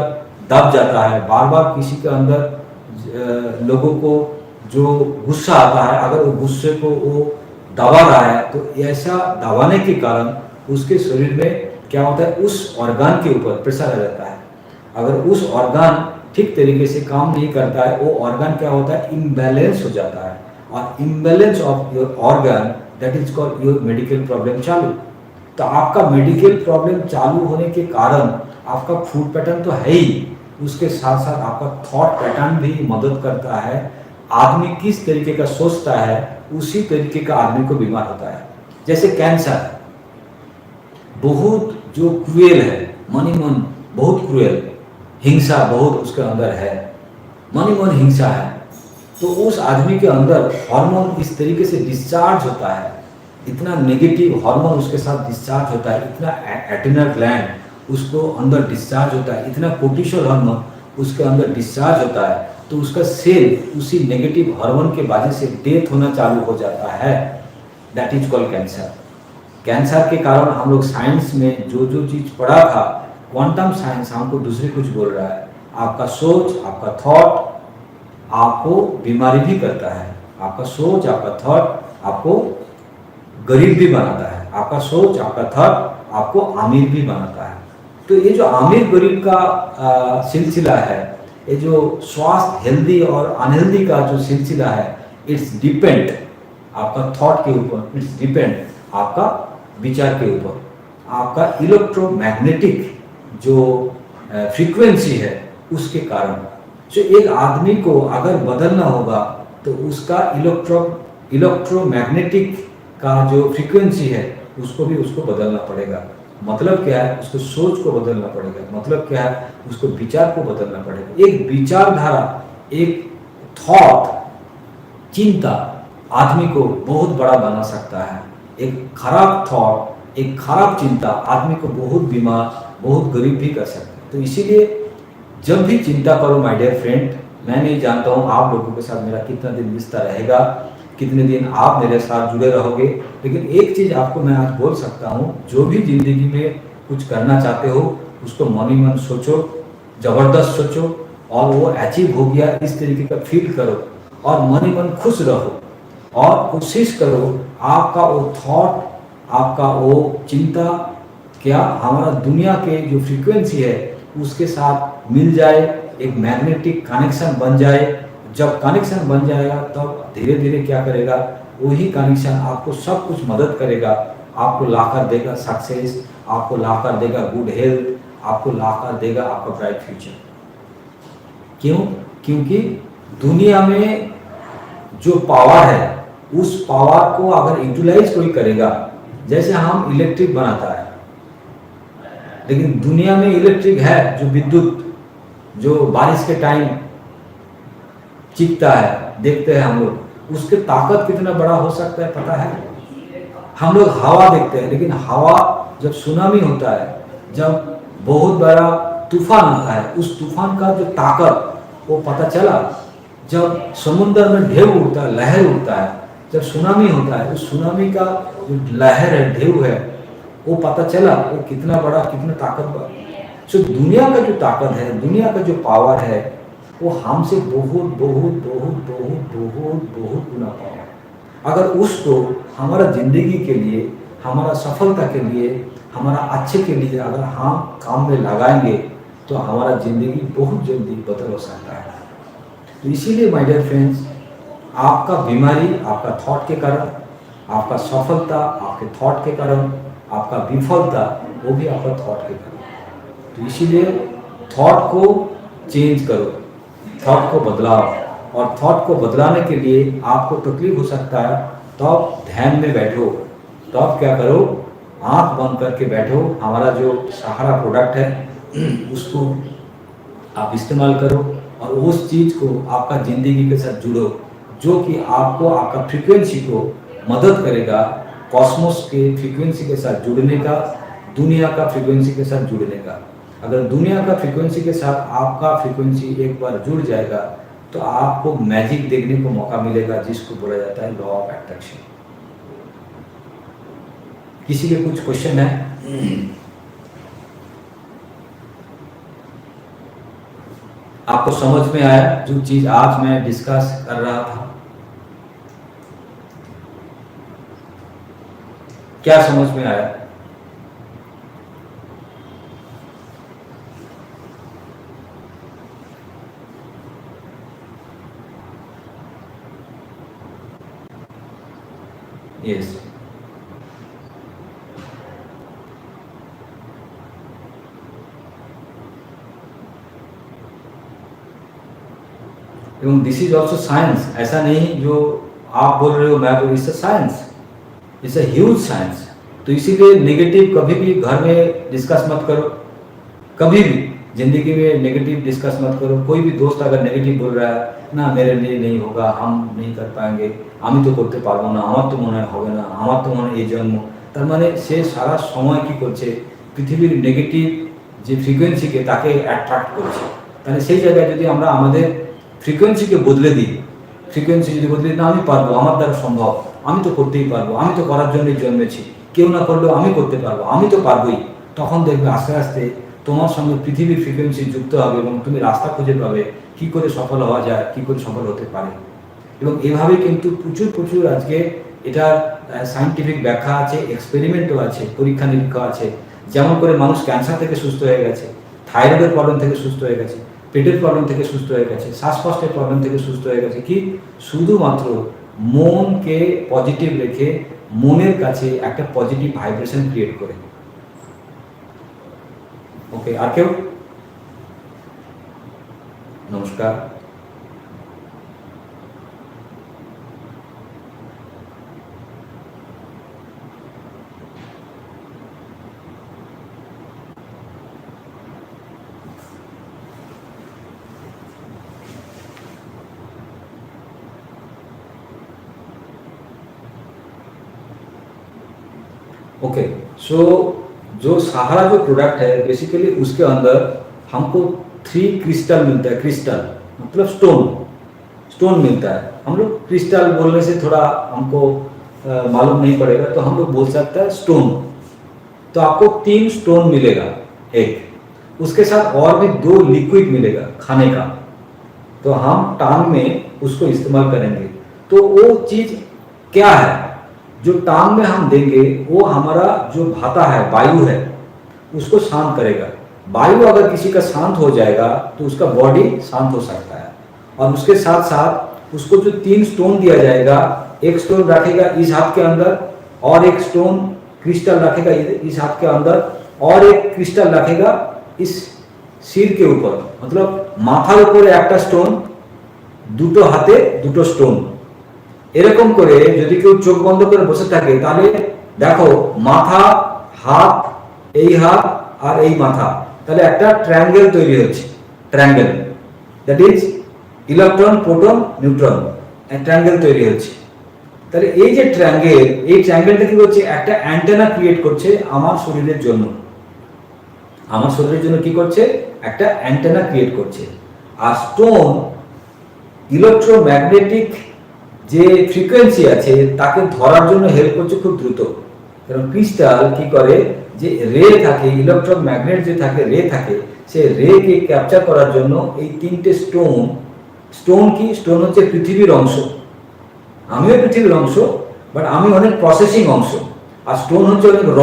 दब जाता है, बार बार किसी के अंदर लोगों को जो गुस्सा आता है, अगर वो गुस्से को वो दबा रहा है, तो ऐसा दबाने के कारण उसके शरीर में क्या होता है, उस ऑर्गन के ऊपर प्रेशर आ जाता है। अगर उस ऑर्गन ठीक तरीके से काम नहीं करता है, वो ऑर्गन क्या होता है, इम्बैलेंस हो जाता है, और imbalance of your organ that is called your medical problem चालू। तो आपका मेडिकल प्रॉब्लम चालू होने के कारण आपका फूड पैटर्न तो है ही, उसके साथ साथ आपका थॉट पैटर्न भी मदद करता है। आदमी किस तरीके का सोचता है उसी तरीके का आदमी को बीमार होता है। जैसे कैंसर बहुत जो क्रूएल है, मन ही मन बहुत क्रूएल, हिंसा बहुत उसके अंदर है, मन ही मन हिंसा है, तो उस आदमी के अंदर हार्मोन इस तरीके से डिस्चार्ज होता है, इतना नेगेटिव हार्मोन उसके साथ डिस्चार्ज होता है, इतना एड्रिनल ग्लैंड उसको अंदर डिस्चार्ज होता है, इतना कोर्टिसोल हार्मोन उसके अंदर डिस्चार्ज होता है, तो उसका सेल उसी नेगेटिव हार्मोन के वजह से डेथ होना चालू हो जाता है। That is called cancer. Cancer के कारण हम लोग साइंस में जो जो चीज़ पढ़ा था, क्वांटम साइंस हमको दूसरी कुछ बोल रहा है। आपका सोच, आपका थॉट आपको बीमारी भी करता है, आपका सोच, आपका थॉट आपको गरीब भी बनाता है, आपका सोच, आपका थॉट आपको अमीर भी बनाता है। तो ये जो अमीर गरीब का सिलसिला है, ये जो स्वास्थ्य हेल्दी और अनहेल्दी का जो सिलसिला है, इट्स डिपेंड आपका थॉट के ऊपर, इट्स डिपेंड आपका विचार के ऊपर। आपका इलेक्ट्रोमैग्नेटिक जो फ्रीक्वेंसी है उसके कारण। जो एक आदमी को अगर बदलना होगा तो उसका इलेक्ट्रोमैग्नेटिक का जो फ्रीक्वेंसी है उसको भी उसको बदलना पड़ेगा। मतलब क्या है, उसको सोच को बदलना पड़ेगा। मतलब क्या है, उसको विचार को बदलना पड़ेगा। एक विचारधारा, एक थॉट, चिंता आदमी को बहुत बड़ा बना सकता है। एक खराब थॉट, एक खराब चिंता आदमी को बहुत बीमार, बहुत गरीब भी कर सकता है। तो इसीलिए जब भी चिंता करो माय डियर फ्रेंड, मैं नहीं जानता हूँ आप लोगों के साथ मेरा कितना दिन रिश्ता रहेगा, कितने दिन आप मेरे साथ जुड़े रहोगे, लेकिन एक चीज़ आपको मैं आज बोल सकता हूँ, जो भी जिंदगी में कुछ करना चाहते हो उसको मन ही मन सोचो, ज़बरदस्त सोचो, और वो अचीव हो गया इस तरीके का फील करो, और मन ही मन खुश रहो, और कोशिश करो आपका वो थॉट, आपका वो चिंता क्या हमारा दुनिया के जो फ्रीक्वेंसी है उसके साथ मिल जाए, एक मैग्नेटिक कनेक्शन बन जाए। जब कनेक्शन बन जाएगा तब धीरे धीरे क्या करेगा, वही कनेक्शन आपको सब कुछ मदद करेगा, आपको लाकर देगा सक्सेस, आपको लाकर देगा गुड हेल्थ, आपको लाकर देगा आपका ब्राइट फ्यूचर। क्यों? क्योंकि दुनिया में जो पावर है उस पावर को अगर यूटिलाइज कोई करेगा, जैसे हम इलेक्ट्रिक बनाता है, लेकिन दुनिया में इलेक्ट्रिक है जो विद्युत, जो बारिश के टाइम चिपता है, देखते हैं हम लोग, उसके ताकत कितना बड़ा हो सकता है पता है? हम लोग हवा देखते हैं, लेकिन हवा जब सुनामी होता है, जब बहुत बड़ा तूफान आता है, उस तूफान का जो ताकत वो पता चला जब समुद्र में ढेउ उड़ता है, लहर उड़ता है, जब सुनामी होता है, उस सुनामी का जो लहर है, ढेउ है, वो पता चला वो कितना बड़ा, कितना ताकतवर। सो दुनिया का जो ताकत है, दुनिया का जो पावर है, वो हमसे बहुत बहुत बहुत बहुत बहुत बहुत गुना पावर। अगर उसको हमारा जिंदगी के लिए, हमारा सफलता के लिए, हमारा अच्छे के लिए अगर हम काम में लगाएंगे तो हमारा जिंदगी बहुत जल्दी बदल हो सकता है। तो इसीलिए माय डियर फ्रेंड्स, आपका बीमारी आपका थॉट के कारण, आपका सफलता आपके थॉट के कारण, आपका विफलता वो भी आपका थॉट के कारण। तो इसीलिए थॉट को चेंज करो, थॉट को बदलाओ, और थॉट को बदलाने के लिए आपको तकलीफ हो सकता है, तो आप ध्यान में बैठो, तो आप क्या करो, आंख बंद करके बैठो। हमारा जो सहारा प्रोडक्ट है उसको आप इस्तेमाल करो, और उस चीज़ को आपका ज़िंदगी के साथ जुड़ो, जो कि आपको आपका फ्रीक्वेंसी को मदद करेगा, कॉस्मोस के फ्रीक्वेंसी के साथ जुड़ने का, दुनिया का फ्रीक्वेंसी के साथ जुड़ने का। अगर दुनिया का फ्रीक्वेंसी के साथ आपका फ्रीक्वेंसी एक बार जुड़ जाएगा तो आपको मैजिक देखने को मौका मिलेगा, जिसको बोला जाता है लॉ ऑफ अट्रैक्शन। किसी के कुछ क्वेश्चन है? आपको समझ में आया जो चीज आज मैं डिस्कस कर रहा था? क्या समझ में आया? यस, एवं दिस इज ऑल्सो साइंस। ऐसा नहीं जो आप बोल रहे हो मैं बोल, it's a science, it's a huge science. तो इसीलिए नेगेटिव कभी भी घर में डिस्कस मत करो, कभी भी जिंदगी में नेगेटिव डिस्कस मत करो। कोई भी दोस्त अगर नेगेटिव बोल रहा है ना, मेरे लिए नहीं होगा, हम नहीं कर पाएंगे, আমি তো করতে পারবো না, আমার তো মনে হবে না, আমার তো মনে এই জন্ম, তার মানে সে সারা সময় কি করছে, পৃথিবীর নেগেটিভ যে ফ্রিকোয়েন্সিকে তাকে অ্যাট্রাক্ট করছে। তাহলে সেই জায়গায় যদি আমরা আমাদের ফ্রিকোয়েন্সিকে বদলে দিই, ফ্রিকোয়েন্সি যদি বদলে দিই, না আমি পারবো, আমার দ্বারা সম্ভব, আমি তো করতেই পারবো, আমি তো করার জন্যই জন্মেছি, কেউ না করলেও আমি করতে পারবো, আমি তো পারবোই, তখন দেখবে আস্তে আস্তে তোমার সঙ্গে পৃথিবীর ফ্রিকোয়েন্সি যুক্ত হবে এবং তুমি রাস্তা খুঁজে পাবে কি করে সফল হওয়া যায়, কি করে সফল হতে পারে। এবং এভাবে কিন্তু প্রচুর প্রচুর আজকে এটার সায়েন্টিফিক ব্যাখ্যা আছে, এক্সপেরিমেন্টও আছে, পরীক্ষা নিরীক্ষা আছে। যেমন করে মানুষ ক্যান্সার থেকে সুস্থ হয়ে গেছে, থাইরয়েডের প্রবলেম থেকে সুস্থ হয়ে গেছে, পেটের প্রবলেম থেকে সুস্থ হয়ে গেছে, শ্বাসকষ্টের প্রবলেম থেকে সুস্থ হয়ে গেছে। কি শুধুমাত্র মনকে পজিটিভ রেখে, মনের কাছে একটা পজিটিভ ভাইব্রেশন ক্রিয়েট করে। ওকে, আর কেউ? নমস্কার। ओके, सो जो सहारा जो प्रोडक्ट है बेसिकली उसके अंदर हमको 3 क्रिस्टल मिलता है। क्रिस्टल मतलब स्टोन मिलता है। हम लोग क्रिस्टल बोलने से थोड़ा हमको मालूम नहीं पड़ेगा, तो हम लोग बोल सकते हैं स्टोन। तो आपको 3 स्टोन मिलेगा एक, उसके साथ और भी 2 लिक्विड मिलेगा खाने का। तो हम टांग में उसको इस्तेमाल करेंगे। तो वो चीज क्या है जो टांग में हम देंगे? वो हमारा जो भाता है, वायु है, उसको शांत करेगा। वायु अगर किसी का शांत हो जाएगा तो उसका बॉडी शांत हो सकता है। और उसके साथ साथ उसको जो 3 स्टोन दिया जाएगा, एक स्टोन रखेगा इस हाथ के अंदर, और एक स्टोन क्रिस्टल रखेगा इस हाथ के अंदर, और एक क्रिस्टल रखेगा इस सिर के ऊपर। मतलब माथार ऊपर एक स्टोन, দুটো হাতে দুটো স্টোন। এরকম করে যদি কেউ চোখ বন্ধ করে বসে থাকে তাহলে দেখো মাথা, হাত, এই হাত আর এই মাথা, তাহলে একটা ট্রায়াঙ্গেল তৈরি হচ্ছে। Triangle that is electron, proton, neutron, triangle তৈরি হচ্ছে। তাহলে এই যে ট্রায়াঙ্গেল, এই ট্রায়াঙ্গেলটা কি করছে? একটা অ্যান্টেনা ক্রিয়েট করছে আমার শরীরের জন্য। আমার শরীরের জন্য কি করছে? একটা অ্যান্টেনা ক্রিয়েট করছে। আর স্টোন ইলেকট্রোম্যাগনেটিক যে ফ্রিকোয়েন্সি আছে তাকে ধরার জন্য হেল্প করছে খুব দ্রুত। কারণ ক্রিস্টাল কি করে, যে রে থাকে, ইলেকট্রোম্যাগনেট যে থাকে, রে থাকে, সেই রেকে ক্যাপচার করার জন্য এই 3টে স্টোন কি? স্টোন হচ্ছে পৃথিবীর অংশ। আমিও পৃথিবীর অংশ, বাট আমি অনেক প্রসেসিং অংশ। আর স্টোন হচ্ছে অনেক র,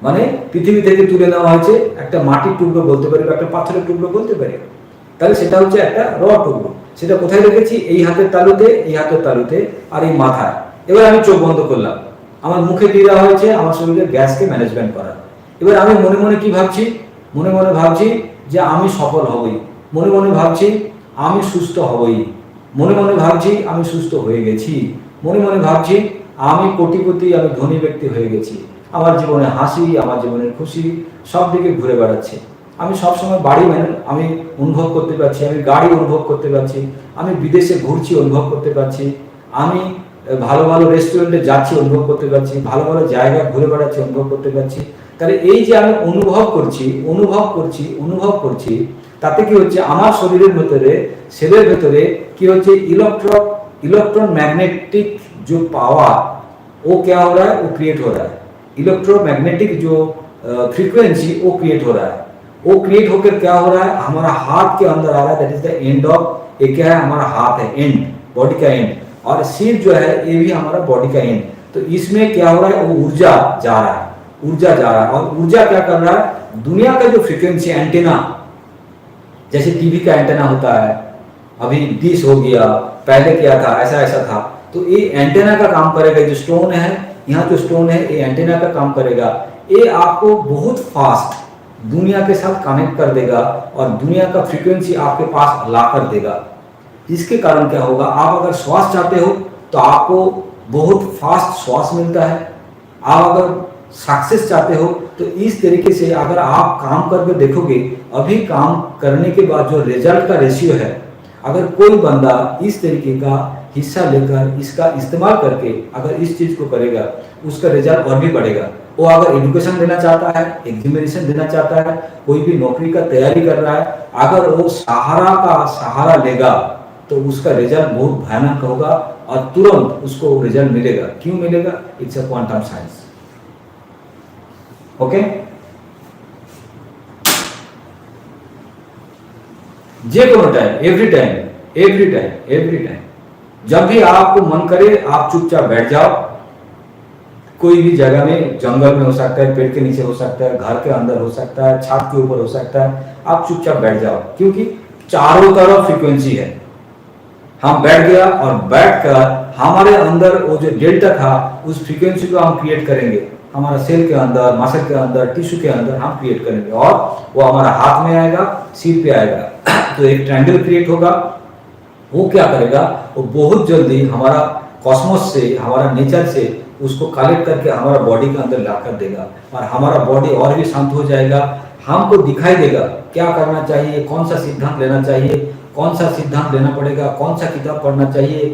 মানে পৃথিবী থেকে তুলে নেওয়া হয়েছে একটা মাটির টুকরো বলতে পারি, বা একটা পাথরের টুকরো বলতে পারি। তাহলে সেটা হচ্ছে একটা র টুকরো। সেটা কোথায় রেখেছি? এই হাতের তালুতে, এই হাতের তালুতে, আর এই মাথায়। এবার আমি চোখ বন্ধ করলাম, আমার মুখে দিয়ে দেওয়া হয়েছে আমার শরীরের গ্যাসকে ম্যানেজমেন্ট করা। এবার আমি মনে মনে কি ভাবছি? মনে মনে ভাবছি যে আমি সফল হবই, মনে মনে ভাবছি আমি সুস্থ হবই, মনে মনে ভাবছি আমি সুস্থ হয়ে গেছি, মনে মনে ভাবছি আমি কোটিপতি, আমি ধনী ব্যক্তি হয়ে গেছি, আমার জীবনে হাসি, আমার জীবনের খুশি সব দিকে ঘুরে বেড়াচ্ছে। আমি সবসময় বাড়ি আমি অনুভব করতে পারছি, আমি গাড়ি অনুভব করতে পারছি, আমি বিদেশে ঘুরছি অনুভব করতে পারছি, আমি ভালো ভালো রেস্টুরেন্টে যাচ্ছি অনুভব করতে পারছি, ভালো ভালো জায়গা ঘুরে বেড়াচ্ছি অনুভব করতে পারছি। তাহলে এই যে আমি অনুভব করছি, তাতে কি হচ্ছে? আমার শরীরের ভেতরে, সেলের ভেতরে কি হচ্ছে? इलेक्ट्रॉन मैग्नेटिक जो पावर वो क्या हो रहा है? वो क्रिएट हो रहा है। इलेक्ट्रोमैग्नेटिक जो फ्रीक्वेंसी वो क्रिएट हो रहा है। वो क्रिएट होकर क्या हो रहा है? हमारा हाथ के अंदर आ रहा है। That is the end of, ये क्या है? हमारा हाथ है, एंड, बॉडी का एंड। और सिर जो है ये भी हमारा बॉडी का एंड। तो इसमें क्या हो रहा है? वो ऊर्जा जा रहा है, और ऊर्जा क्या कर रहा है? दुनिया का जो फ्रीक्वेंसी एंटेना, जैसे टीवी का एंटेना होता है, अभी डिश हो गया, पहले क्या था, ऐसा था। तो ये एंटेना का काम करेगा। जो स्टोन है, यहाँ जो स्टोन है ये एंटेना का काम करेगा। ये आपको बहुत फास्ट दुनिया के साथ कनेक्ट कर देगा और दुनिया का फ्रीक्वेंसी आपके पास ला कर देगा। इसके कारण क्या होगा? आप अगर श्वास चाहते हो तो आपको बहुत फास्ट श्वास मिलता है। आप अगर सक्सेस चाहते हो तो इस तरीके से अगर आप काम करके देखोगे, अभी काम करने के बाद जो रिजल्ट का रेशियो है, अगर कोई बंदा इस तरीके का हिस्सा लेकर इसका इस्तेमाल करके अगर इस चीज को करेगा, उसका रिजल्ट और भी बढ़ेगा। वो अगर एजुकेशन देना चाहता है, एग्जामिनेशन देना चाहता है, कोई भी नौकरी का तैयारी कर रहा है, अगर वो सहारा लेगा तो उसका रिजल्ट बहुत भयानक होगा और तुरंत उसको रिजल्ट मिलेगा। क्यों मिलेगा? It's a quantum science. Okay, जे कोनो टाइम, एवरी टाइम जब भी आपको मन करे आप चुपचाप बैठ जाओ। कोई भी जगह में, जंगल में हो सकता है, पेड़ के नीचे हो सकता है, घर के अंदर हो सकता है, छत के ऊपर हो सकता है, आप चुपचाप बैठ जाओ। क्योंकि चारों तरफ फ्रीक्वेंसी है। हम बैठ गया और बैठकर हमारे अंदर वो जो डेल्टा था उस फ्रीक्वेंसी को हम क्रिएट करेंगे। हमारा सेल के अंदर, मसल के अंदर, टिश्यू के अंदर हम क्रिएट करेंगे और वो हमारा हाथ में आएगा, सिर पे आएगा, तो एक ट्रायंगल क्रिएट होगा। वो क्या करेगा, वो बहुत जल्दी हमारा कॉस्मोस से, हमारा नेचर से उसको कलेक्ट करके हमारा बॉडी के अंदर ला कर देगा और हमारा बॉडी और भी शांत हो जाएगा। हमको दिखाई देगा क्या करना चाहिए, कौन सा सिद्धांत लेना चाहिए, कौन सा सिद्धांत लेना पड़ेगा, कौन सा किताब पढ़ना चाहिए,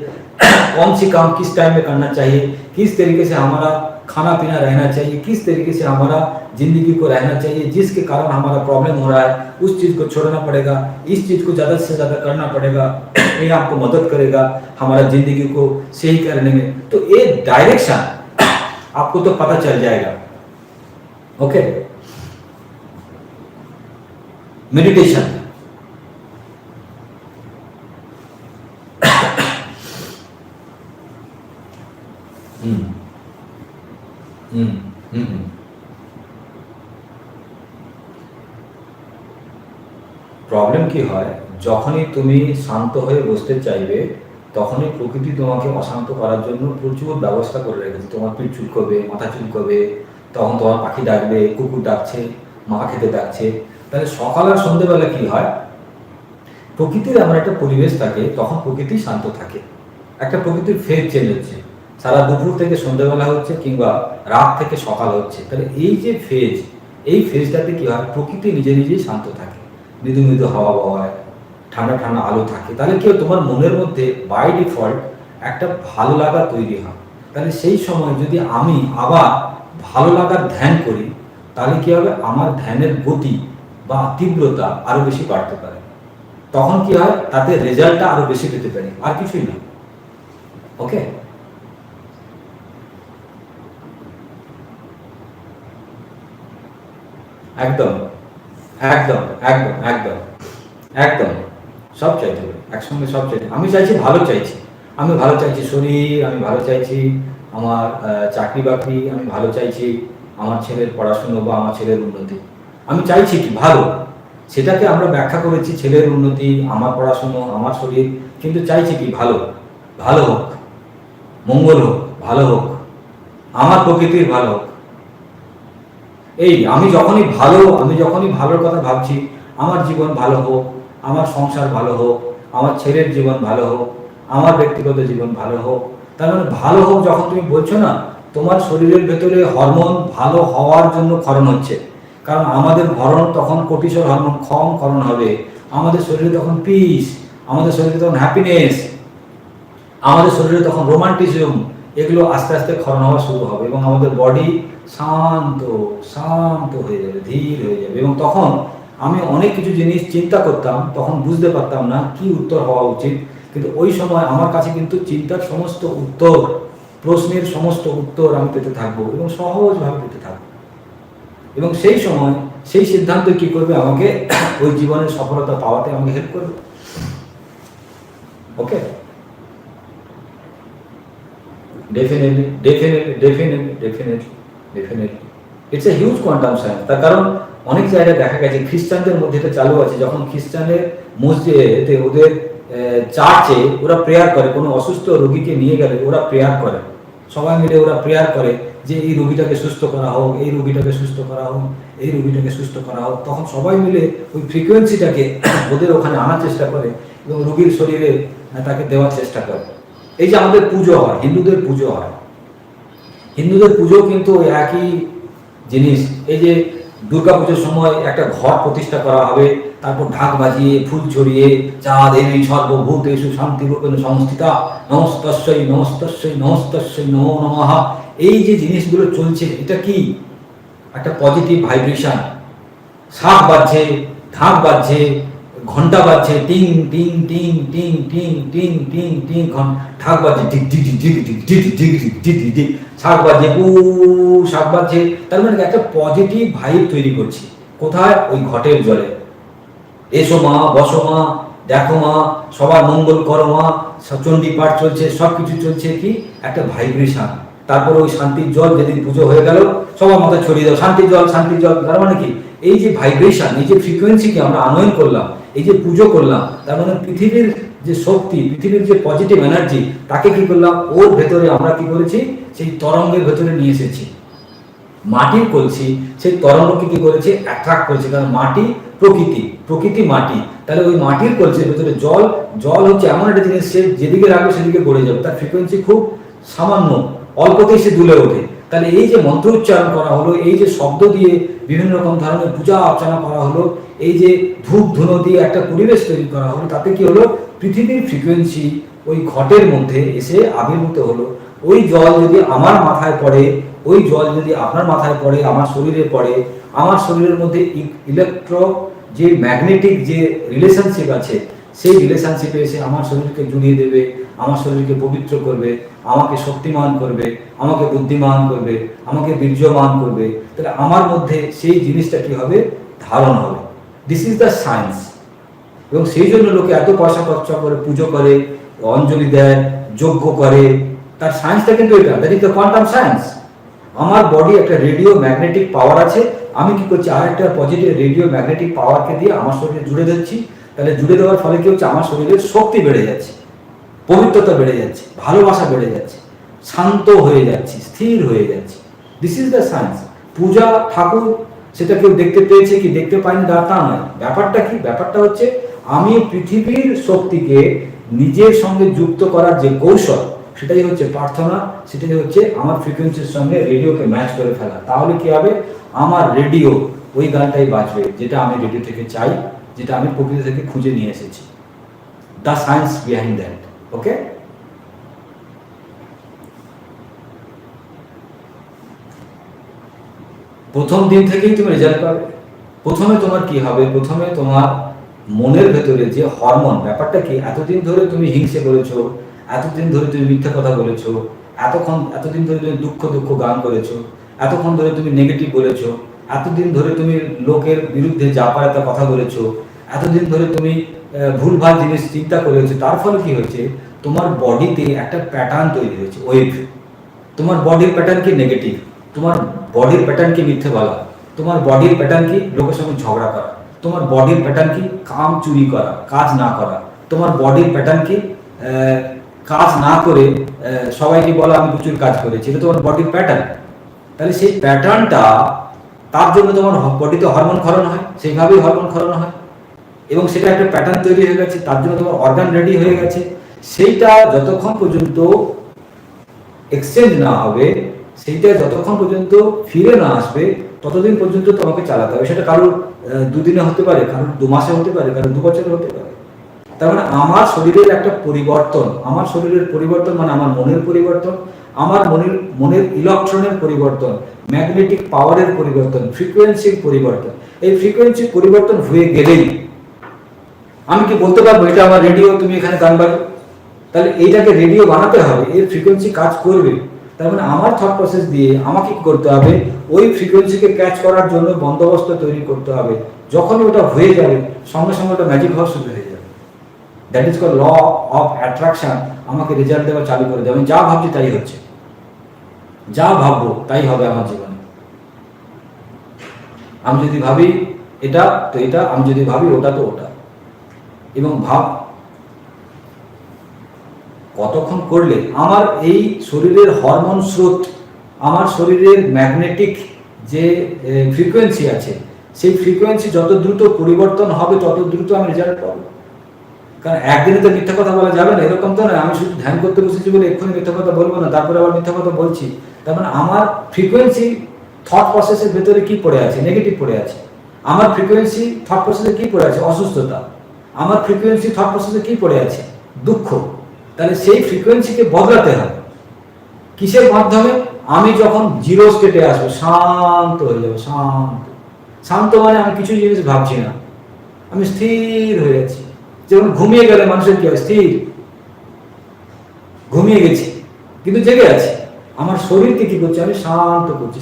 कौन सी काम किस टाइम में करना चाहिए, किस तरीके से हमारा खाना पीना रहना चाहिए, किस तरीके से हमारा जिंदगी को रहना चाहिए, जिसके कारण हमारा प्रॉब्लम हो रहा है उस चीज को छोड़ना पड़ेगा, इस चीज को ज्यादा से ज्यादा करना पड़ेगा। ये आपको मदद करेगा हमारा जिंदगी को सही करने में। तो ये डायरेक्शन आपको तो पता चल जाएगा। ओके, मेडिटेशन প্রবলেম কি হয়, যখনই তুমি শান্ত হয়ে বসতে চাইবে তখনই প্রকৃতি তোমাকে অশান্ত করার জন্য প্রচুর ব্যবস্থা করে রেখেছে। তোমার পিঠ চুলকবে, মাথা চুলকবে, তখন তোমার পাখি ডাকবে, কুকুর ডাকছে, মা খেতে ডাকছে। তাহলে সকাল আর সন্ধ্যেবেলা কি হয়, প্রকৃতির এমন একটা পরিবেশ থাকে, তখন প্রকৃতি শান্ত থাকে। একটা প্রকৃতির ফেজ চেঞ্জ হচ্ছে, সারা দুপুর থেকে সন্ধ্যেবেলা হচ্ছে কিংবা রাত থেকে সকাল হচ্ছে। তাহলে এই যে ফেজ, এই ফেজটাতে কি হয়, প্রকৃতি নিজে নিজেই শান্ত থাকে, মৃদু মৃদু হাওয়া বয়, ঠান্ডা ঠান্ডা আলো থাকে। তাহলে কি হয়, তোমার মনের মধ্যে বাই ডিফল্ট একটা ভালো লাগা তৈরি হয়। তাহলে সেই সময় যদি আমি আবার ভালো লাগার ধ্যান করি, তাহলে কি হবে, আমার ধ্যানের গতি বা তীব্রতা আরো বেশি বাড়তে পারে। তখন কি হয়, তাতে রেজাল্টটা আরো বেশি পেতে পারি, আর কিছুই না। ওকে, একদম একদম একদম একদম একদম সব চাইতে হবে একসঙ্গে, সব চাইতে। আমি চাইছি ভালো, চাইছি আমি ভালো চাইছি শরীর, আমি ভালো চাইছি আমার চাকরি বাকরি, আমি ভালো চাইছি আমার ছেলের পড়াশুনো বা আমার ছেলের উন্নতি। আমি চাইছি কি ভালো, সেটাকে আমরা ব্যাখ্যা করেছি ছেলের উন্নতি, আমার পড়াশুনো, আমার শরীর, কিন্তু চাইছি কি ভালো, ভালো হোক, মঙ্গল হোক, ভালো হোক, আমার প্রকৃতির ভালো হোক। এই আমি যখনই ভালোর কথা ভাবছি, আমার জীবন ভালো হোক, আমার সংসার ভালো হোক, আমার ছেলের জীবন ভালো হোক, আমার ব্যক্তিগত জীবন ভালো হোক। তার মানে ভালো হোক যখন তুমি বলছো না, তোমার শরীরের ভেতরে হরমোন ভালো হওয়ার জন্য ক্ষরণ হচ্ছে। কারণ আমাদের হরমোন তখন কর্টিসল হরমোন ক্ষরণ হবে, আমাদের শরীরে তখন পিস, আমাদের শরীরে তখন হ্যাপিনেস, আমাদের শরীরে তখন রোমান্টিজম, এগুলো আস্তে আস্তে ক্ষরণ হওয়া শুরু হবে এবং আমাদের বডি শান্ত শান্ত হয়ে যাবে, ধীর হয়ে যাবে। এবং তখন আমি অনেক কিছু জিনিস চিন্তা করতাম, তখন বুঝতে পারতাম না কি উত্তর হওয়া উচিত, কিন্তু ওই সময় আমার কাছে কিন্তু চিন্তার সমস্ত উত্তর, প্রশ্নের সমস্ত উত্তর আমি পেতে থাকবো এবং সহজভাবে পেতে থাকবো। এবং সেই সময় সেই সিদ্ধান্ত কি করবে, আমাকে ওই জীবনের সফলতা পাওয়াতে আমাকে হেল্প করবে। Okay, definitely definitely definitely definitely definitely it's a huge quantum science. তার কারণ অনেক জায়গায় দেখা গেছে খ্রিস্টানদের মধ্যে এটা চালু আছে, যখন খ্রিস্টানের মসজিদে ওদের চার্চে ওরা প্রেয়ার করে, কোনো অসুস্থ রোগীকে নিয়ে গেলে ওরা প্রেয়ার করে, সবাই মিলে ওরা প্রেয়ার করে যে এই রোগীটাকে সুস্থ করা হোক, এই রোগীটাকে সুস্থ করা হোক, এই রোগীটাকে সুস্থ করা হোক। তখন সবাই মিলে ওই ফ্রিকোয়েন্সিটাকে ওদের ওখানে আনার চেষ্টা করে এবং রোগীর শরীরে তাকে দেওয়ার চেষ্টা করে। এই যে আমাদের পুজো হয়, হিন্দুদের পুজো হয়, হিন্দুদের পুজো কিন্তু একই জিনিস। এই যে দুর্গা পুজোর সময় একটা ঘর প্রতিষ্ঠা করা হবে, তারপর ঢাক বাজিয়ে ফুল ছড়িয়ে চা দেবী সর্বভূতেষু শান্তিরূপেণ সংস্থিতা নমস্তস্যৈ নমস্তস্যৈ নমস্তস্যৈ নমো নমঃ, এই যে জিনিসগুলো চলছে, এটা কি একটা পজিটিভ ভাইব্রেশন। শাঁখ বাজছে, ঢাক বাজছে, ঘন্টা বাজছে, টিং টিং টিং টিং টিং টিং টিং টিং, ঢাক বাজছে ডিগ ডিগ ডিগ ডিগ ডিগ ডিগ ডিগ ডিগ ডিগ, শাঁখ বাজছে পু, শাঁখ বাজছে। তার মানে একটা পজিটিভ ভাইব তৈরি করছি। কোথায়? ওই ঘটের জলে। এসো মা, বসো মা, দেখো মা, সবার মঙ্গল করো মা, চণ্ডী পাঠ চলছে, সব কিছু চলছে, কি একটা ভাইব্রেশন। তারপরে ওই শান্তির জল যেদিন পুজো হয়ে গেল, সবার মাথায় ছড়িয়ে দাও শান্তির জল, শান্তির জল। তার মানে কি, এই যে ভাইব্রেশন, এই যে ফ্রিকোয়েন্সিকে আমরা আনয়ন করলাম, এই যে পুজো করলাম, তার মানে পৃথিবীর যে শক্তি, পৃথিবীর যে পজিটিভ এনার্জি, তাকে কি করলাম, ওর ভেতরে আমরা কি করেছি, সেই তরঙ্গের ভেতরে নিয়ে এসেছি। মাটির কলসি সেই তরঙ্গকে কি করেছে, অ্যাট্রাক্ট করেছে, কারণ মাটি প্রকৃতি মাটি, তাহলে ওই মাটির কলসির ভিতরে জল হচ্ছে এমন একটা জিনিস, সে যেদিকে রাখবে সেদিকে গড়ে যাবে, তার ফ্রিকোয়েন্সি খুব সামান্য, অল্পতেই সে দুলে ওঠে। তাহলে এই যে মন্ত্র উচ্চারণ করা হলো, এই যে শব্দ দিয়ে বিভিন্ন রকম ধরনের পূজা অর্চনা করা হলো, এই যে ধূপ ধুনো দিয়ে একটা পরিবেশ তৈরি করা হলো, তাতে কি হলো, পৃথিবীর ফ্রিকোয়েন্সি ওই ঘটের মধ্যে এসে আবির্ভূত হলো। ওই জল যদি আমার মাথায় পড়ে, ওই জল যদি আপনার মাথায় পড়ে, আমার শরীরে পড়ে, আমার শরীরের মধ্যে ইলেকট্রো যে ম্যাগনেটিক যে রিলেশনশিপ আছে, সেই রিলেশনশিপে এসে আমার শরীরকে জুড়িয়ে দেবে, আমার শরীরকে পবিত্র করবে, আমাকে শক্তিমান করবে, আমাকে বুদ্ধিমান করবে, আমাকে বীর্যমান করবে। তাহলে আমার মধ্যে সেই জিনিসটা কি হবে, ধারণ হবে। This is the science. এবং সেই জন্য লোকে এত পয়সা খরচা করে পুজো করে, অঞ্জলি দেয়, যজ্ঞ করে, তার সায়েন্সটা কিন্তু এটা, that is the quantum science. আমার বডি একটা রেডিও ম্যাগনেটিক পাওয়ার আছে, আমি কি করছি, আর একটা পজিটিভ রেডিও ম্যাগনেটিক পাওয়ারকে দিয়ে আমার শরীরে জুড়ে দিচ্ছি। তাহলে জুড়ে দেওয়ার ফলে কি হচ্ছে, আমার শরীরের শক্তি বেড়ে যাচ্ছে, পবিত্রতা বেড়ে যাচ্ছে, ভালোবাসা বেড়ে যাচ্ছে, শান্ত হয়ে যাচ্ছে, স্থির হয়ে যাচ্ছে। This is the science. পূজা ঠাকুর সেটা কেউ দেখতে পেয়েছে কি দেখতে পায়নি তা নয়। ব্যাপারটা কি, ব্যাপারটা হচ্ছে আমি পৃথিবীর শক্তিকে নিজের সঙ্গে যুক্ত করার যে কৌশল, সেটাই হচ্ছে প্রার্থনা, সেটাই হচ্ছে আমার ফ্রিকোয়েন্সির সঙ্গে রেডিওকে ম্যাচ করে ফেলা। তাহলে কি হবে, আমার রেডিও ওই গানটাই বাজবে যেটা আমি রেডিও থেকে চাই, যেটা আমি প্রকৃতি থেকে খুঁজে নিয়ে এসেছি। The science behind that. Okay, প্রথম দিন থেকেই তুমি রেজাল্ট পাবে। প্রথমে তোমার কি হবে, প্রথমে তোমার মনের ভেতরে যে হরমোন, ব্যাপারটা কি, এতদিন ধরে তুমি হিংসে করেছো, এতদিন ধরে তুমি মিথ্যা কথা বলেছো, এতদিন ধরে তুমি দুঃখ গান করেছো, এতক্ষণ ধরে তুমি নেগেটিভ বলেছো, এতদিন ধরে তুমি লোকের বিরুদ্ধে যা পারে তা কথা বলেছো, এতদিন ধরে তুমি ভুলভাল জিনিস চিন্তা করেছো। তার ফলে কি হয়েছে, তোমার বডিতে একটা প্যাটার্ন তৈরি হয়েছে, ওয়েভ। তোমার বডির প্যাটার্ন কি নেগেটিভ, তোমার বডির প্যাটার্ন কি মিথ্যে বলা, তোমার বডির প্যাটার্ন কি লোকের সঙ্গে ঝগড়া করা, তোমার বডির প্যাটার্ন কি কাম চুরি করা, কাজ না করা, তোমার বডির প্যাটার্ন কি কাজ না করে সবাইকে বলা আমি প্রচুর কাজ করেছি, এটা তোমার বডির প্যাটার্ন। তাহলে সেই প্যাটার্নটা, তার জন্য তোমার বডিতে হরমোন ক্ষরণ হয়, সেইভাবেই হরমোন ক্ষরণ হয়, এবং সেটা একটা প্যাটার্ন তৈরি হয়ে গেছে, তার জন্য তোমার অর্গান রেডি হয়ে গেছে। সেইটা যতক্ষণ পর্যন্ত এক্সচেঞ্জ না হবে, সেইটা যতক্ষণ পর্যন্ত ফিরে না আসবে, ততদিন পর্যন্ত তোমাকে চালাতে হবে। সেটা কারোর দুদিনে হতে পারে, কারোর 2 মাসে হতে পারে, কারোর 2 বছরে হতে পারে। তার মানে আমার শরীরের একটা পরিবর্তন, আমার শরীরের পরিবর্তন মানে আমার মনের পরিবর্তন, আমার মনের ইলেকট্রনের পরিবর্তন, ম্যাগনেটিক পাওয়ারের পরিবর্তন, ফ্রিকোয়েন্সির পরিবর্তন। এই ফ্রিকোয়েন্সির পরিবর্তন হয়ে গেলেই আমি কি বলতে পারবো এটা আমার রেডিও, তুমি এখানে গান বাজো? তাহলে এইটাকে রেডিও বানাতে হবে, এর ফ্রিকোয়েন্সি কাজ করবে। তার মানে আমার থট প্রসেস দিয়ে আমাকে কি করতে হবে, ওই ফ্রিকোয়েন্সিকে ক্যাচ করার জন্য বন্দোবস্ত তৈরি করতে হবে। যখনই ওটা হয়ে যাবে, সঙ্গে সঙ্গে ওটা ম্যাজিক হওয়া শুরু হয়ে যাবে। That is call law of attraction. আমাকে রেজাল্ট দেওয়া চালু করে দেবে। আমি যা ভাবছি তাই হচ্ছে, যা ভাববো তাই হবে আমার জীবনে। আমি যদি ভাবি এটা তো এটা, আমি যদি ভাবি ওটা তো ওটা। এবং কতক্ষণ করলে আমার এই শরীরের হরমোন স্রোত, আমার শরীরের ম্যাগনেটিক যে ফ্রিকোয়েন্সি আছে, সেই ফ্রিকোয়েন্সি যত দ্রুত পরিবর্তন হবে, তত দ্রুত আমি রেজাল্ট পাবো। কারণ একদিনে তো মিথ্যা কথা বলা যাবে না, এরকম তো নয় আমি শুধু ধ্যান করতে বসেছি বলে এক্ষুনি মিথ্যা কথা বলবো না, তারপরে আবার মিথ্যা কথা বলছি। তার মানে আমার ফ্রিকোয়েন্সি থট প্রসেসের ভেতরে কি পড়ে আছে, নেগেটিভ পড়ে আছে। আমার ফ্রিকোয়েন্সি থট প্রসেসে কি পড়ে আছে, অসুস্থতা। আমার ফ্রিকোয়েন্সি থট প্রসেসে কি পড়ে আছে, দুঃখ। তাহলে সেই ফ্রিকোয়েন্সিকে বদলাতে হবে কিসের মাধ্যমে, আমি যখন জিরো স্টেটে আসবো, শান্ত হয়ে যাবো। শান্ত মানে আমি কিছু জিনিস ভাবছি না, আমি স্থির হয়ে যাচ্ছি। যেমন ঘুমিয়ে গেলে মানুষের কি হয়, স্থির, ঘুমিয়ে গেছি কিন্তু জেগে আছে। আমার শরীরকে কি করছে, আমি শান্ত করছি।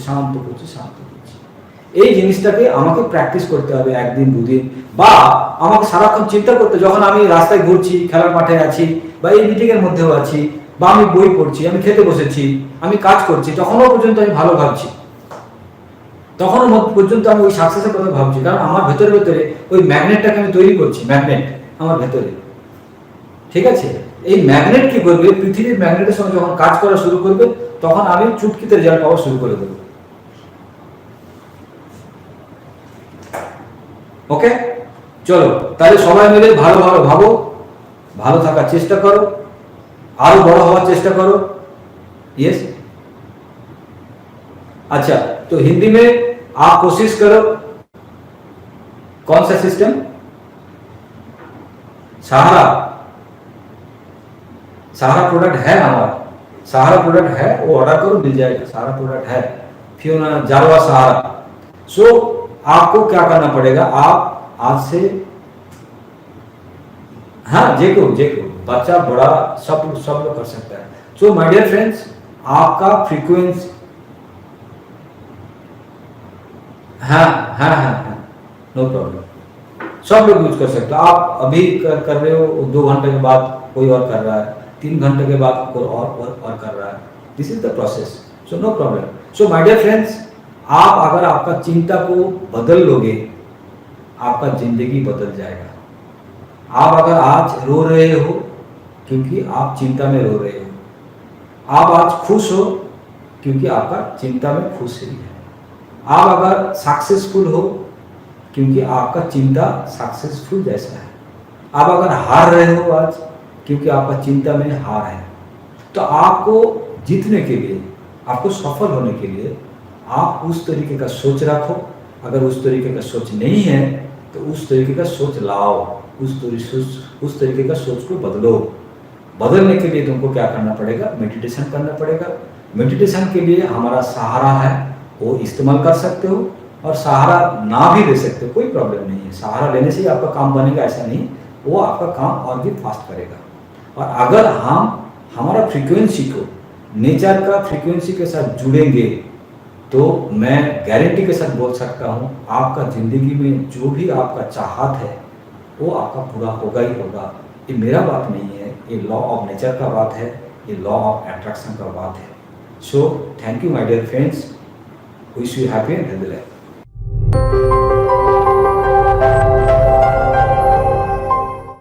এই জিনিসটাকে আমাকে প্র্যাকটিস করতে হবে 1 দিন 2 দিন, বা আমাকে সারাক্ষণ চিন্তা করতে, যখন আমি রাস্তায় ঘুরছি, খেলার মাঠে আছি, বা এই মিটিং এর মধ্যেও আছি, বা আমি বই পড়ছি, আমি খেতে বসেছি, আমি কাজ করছি, তখনও পর্যন্ত আমি ভালো ভাবছি, তখনও পর্যন্ত আমি ওই সাকসেসের কথা ভাবছি। কারণ আমার ভেতরে ওই ম্যাগনেটটাকে আমি তৈরি করছি, ম্যাগনেট আমার ভেতরে। ঠিক আছে, এই ম্যাগনেট কি করবে, পৃথিবীর ম্যাগনেটের সঙ্গে যখন কাজ করা শুরু করবে, তখন আমি চুটকিতে রেজাল্ট পাওয়া শুরু করে দেবো। ওকে, চলো তাহলে সবাই মিলে ভালো ভালো ভাবো, ভালো থাকার চেষ্টা করো, আরো বড় হওয়ার চেষ্টা करो। यस, अच्छा तो हिंदी में आप कोशिश करो। कौन सा सिस्टम? सहारा, सहारा प्रोडक्ट है हमारा, सहारा प्रोडक्ट है, वो ऑर्डर करो मिल जाएगा, सहारा प्रोडक्ट है, फियोना जारवा सहारा। सो आपको क्या करना पड़ेगा, आप आज से, हाँ जेको बच्चा बड़ा सब लोग कर सकता है। सो माय डियर फ्रेंड्स, आपका फ्रीक्वेंसी, हाँ हाँ हाँ हाँ, नो प्रॉब्लम, सब लोग यूज कर सकते हो। आप अभी कर रहे हो, 2 घंटे के बाद कोई और कर रहा है, 3 घंटे के बाद कोई और कर रहा है। This is the process, so no problem. So my dear friends, आप अगर आपका चिंता को बदल लोगे, आपका जिंदगी बदल जाएगा। आप अगर आज रो रहे हो क्योंकि आप चिंता में रो रहे हो, आप आज खुश हो क्योंकि आपका चिंता में खुशी है, आप अगर सक्सेसफुल हो क्योंकि आपका चिंता सक्सेसफुल जैसा है, आप अगर हार रहे हो आज क्योंकि आपका चिंता में हार है। तो आपको जीतने के लिए, आपको सफल होने के लिए आप उस तरीके का सोच रखो। अगर उस तरीके का सोच नहीं है तो उस तरीके का सोच लाओ, उस तरीके का सोच को बदलो। बदलने के लिए तुमको क्या करना पड़ेगा, मेडिटेशन करना पड़ेगा। मेडिटेशन के लिए हमारा सहारा है, वो इस्तेमाल कर सकते हो, और सहारा ना भी ले सकते हो, कोई प्रॉब्लम नहीं है। सहारा लेने से ही आपका काम बनेगा ऐसा नहीं, वो आपका काम और भी फास्ट करेगा। और अगर हम हमारा फ्रीक्वेंसी को नेचर का फ्रीक्वेंसी के साथ जुड़ेंगे तो मैं गारंटी के साथ बोल सकता हूँ, आपका ज़िंदगी में जो भी आपका चाहत है वो आपका पूरा होगा ही होगा। ये मेरा बात नहीं है, ये लॉ ऑफ नेचर का बात है, ये लॉ ऑफ अट्रैक्शन का बात है। So thank you my dear friends, wish you happy and healthy life.